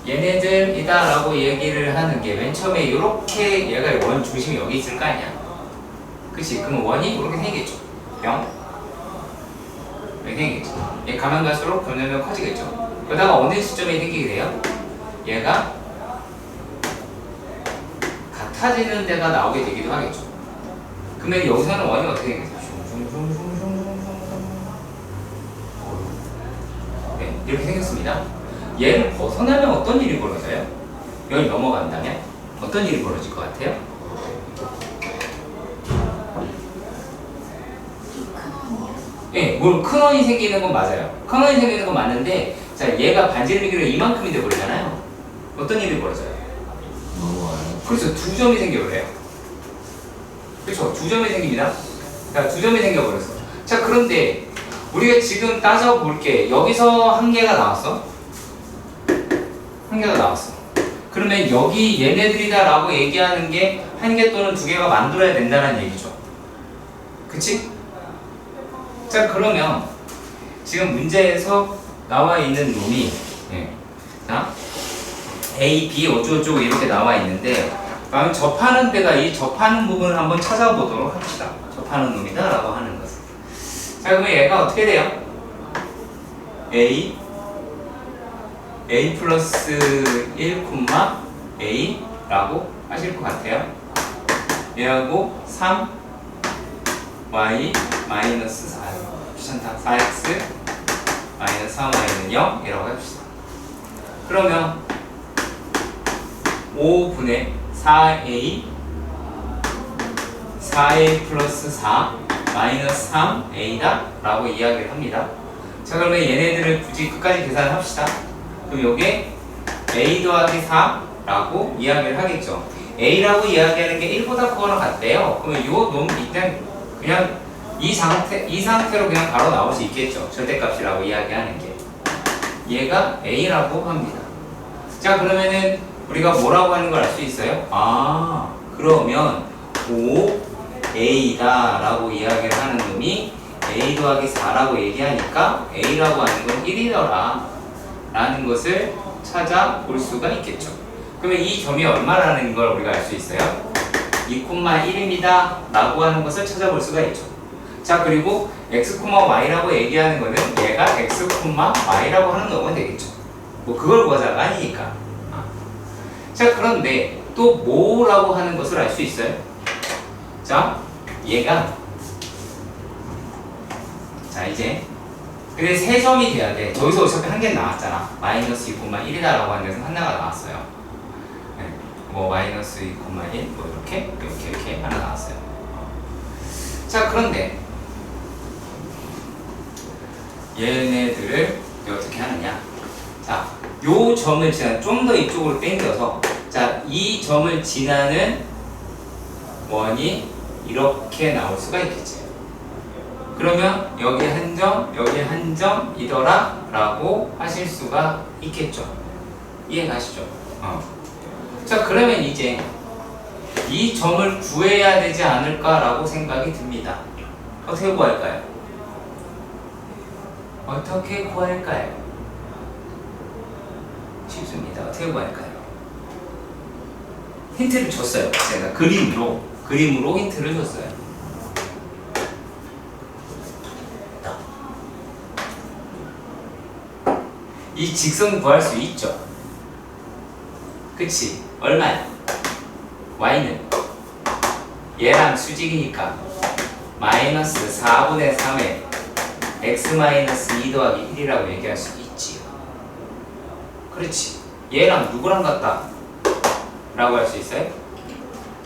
얘네들이다 라고 얘기를 하는 게 맨 처음에 이렇게 얘가 원 중심이 여기 있을 거 아니야. 그치? 그럼 원이 이렇게 생기겠죠. 0 이렇게 생기겠죠. 얘 가면 갈수록 점점 커지겠죠. 그러다가 어느 시점에 생기게 돼요? 얘가 같아지는 데가 나오게 되기도 하겠죠. 그러면 여기서는 원이 어떻게 되겠어요? 네, 이렇게 생겼습니다. 얘를 벗어나면 어떤 일이 벌어져요? 여기 넘어간다면 어떤 일이 벌어질 것 같아요? 예, 큰 원이 생기는 건 맞아요. 큰 원이 생기는 건 맞는데, 자, 얘가 반지름이 길이가 이만큼이 돼버리잖아요. 어떤 일이 벌어져요? 넘어와요. 그래서 두 점이 생겨버려요. 그렇죠? 두 점이 생깁니다. 자, 두 점이 생겨버렸어. 자, 그런데 우리가 지금 따져볼게. 여기서 한 개가 나왔어. 한 개가 나왔어. 그러면 여기 얘네들이다 라고 얘기하는 게 한 개 또는 두 개가 만들어야 된다는 얘기죠. 그치? 자, 그러면 지금 문제에서 나와 있는 놈이 자, A, B 어쩌고저쩌고 이렇게 나와 있는데, 그럼 접하는 데가 이 접하는 부분을 한번 찾아보도록 합시다. 접하는 놈이다 라고 하는 것을. 자, 그러면 얘가 어떻게 돼요? A 플러스 1, A 라고 하실 것 같아요. 얘하고 3 Y 마이너스 4 귀찮다. 4X 마이너스 3Y는 0 이라고 해봅시다. 그러면 5분의 4A 플러스 4 마이너스 3A다 라고 이야기를 합니다. 자, 그러면 얘네들을 굳이 끝까지 계산합시다. 그럼 요게 A 더하기 4라고 이야기를 하겠죠. A라고 이야기하는 게 1보다 크거나 같대요. 그러면 요 놈 그냥 이 상태로 그냥 바로 나올 수 있겠죠. 절대값이라고 이야기하는 게. 얘가 A라고 합니다. 자, 그러면은 우리가 뭐라고 하는 걸 알 수 있어요? 아, 그러면 5A다 라고 이야기를 하는 놈이 A 더하기 4라고 얘기하니까 A라고 하는 건 1이더라 라는 것을 찾아볼 수가 있겠죠. 그러면 이 점이 얼마라는 걸 우리가 알 수 있어요? 2,1입니다 라고 하는 것을 찾아볼 수가 있죠. 자, 그리고 x, y라고 얘기하는 거는 얘가 x, y라고 하는 놈은 되겠죠. 뭐 그걸 구하자가 아니니까. 자, 그런데 또 뭐라고 하는 것을 알 수 있어요? 자, 얘가 자, 이제 근데 세 점이 돼야 돼. 저기서 어차피 한 개 나왔잖아. 마이너스 2,1이다 라고 하는 데서 하나가 나왔어요. 네. 뭐 마이너스 2,1 뭐 이렇게 하나 나왔어요. 자, 그런데 얘네들을 어떻게 하느냐? 자, 요 점을 지나 좀 더 이쪽으로 당겨서 자, 이 점을 지나는 원이 이렇게 나올 수가 있겠지. 그러면 여기 한 점, 여기 한 점이더라 라고 하실 수가 있겠죠. 이해가시죠? 자, 그러면 이제 이 점을 구해야 되지 않을까라고 생각이 듭니다. 어떻게 구할까요? 어떻게 구할까요? 쉽습니다. 어떻게 구할까요? 힌트를 줬어요. 제가 그림으로 힌트를 줬어요. 이 직선 구할 수 있죠. 그치? 얼마야? y는 얘랑 수직이니까 마이너스 4분의 3에 x 마이너스 2 더하기 1이라고 얘기할 수 있지요. 그렇지. 얘랑 누구랑 같다? 라고 할 수 있어요?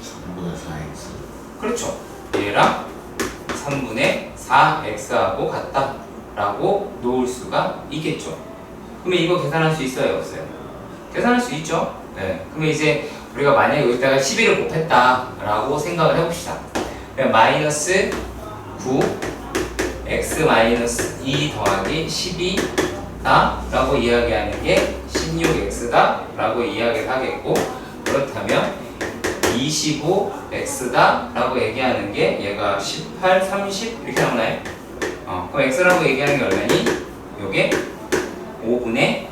3분의 4x. 그렇죠. 얘랑 3분의 4x하고 같다 라고 놓을 수가 있겠죠. 그러면 이거 계산할 수 있어요? 없어요? 계산할 수 있죠. 네. 그러면 이제 우리가 만약에 여기다가 11을 곱했다 라고 생각을 해봅시다. 그럼 마이너스 9 x 마이너스 2 더하기 12다 라고 이야기하는 게 16x다 라고 이야기를 하겠고, 그렇다면 25x다 라고 얘기하는 게 얘가 18, 30 이렇게 나오나요? 그럼 x라고 얘기하는 게 얼마니? 요게 5분의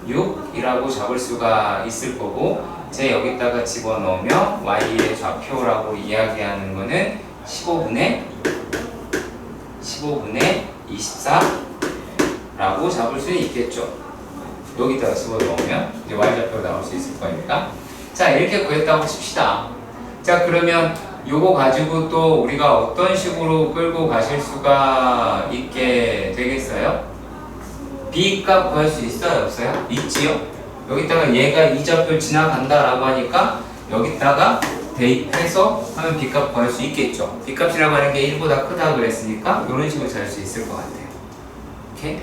6이라고 잡을 수가 있을 거고, 제 여기다가 집어넣으면 y의 좌표라고 이야기하는 거는 15분의 24라고 잡을 수 있겠죠. 여기다가 집어넣으면 이제 y 좌표가 나올 수 있을 거니까. 자, 이렇게 구했다고 칩시다. 자, 그러면 요거 가지고 또 우리가 어떤 식으로 끌고 가실 수가 있게 되겠어요? B 값 구할 수 있어요? 없어요? 있지요? 여기다가 얘가 이 좌표를 지나간다 라고 하니까 여기다가 대입해서 하면 B 값 구할 수 있겠죠. B 값이라고 하는 게 1보다 크다 그랬으니까 이런 식으로 잘 수 있을 것 같아요. 오케이?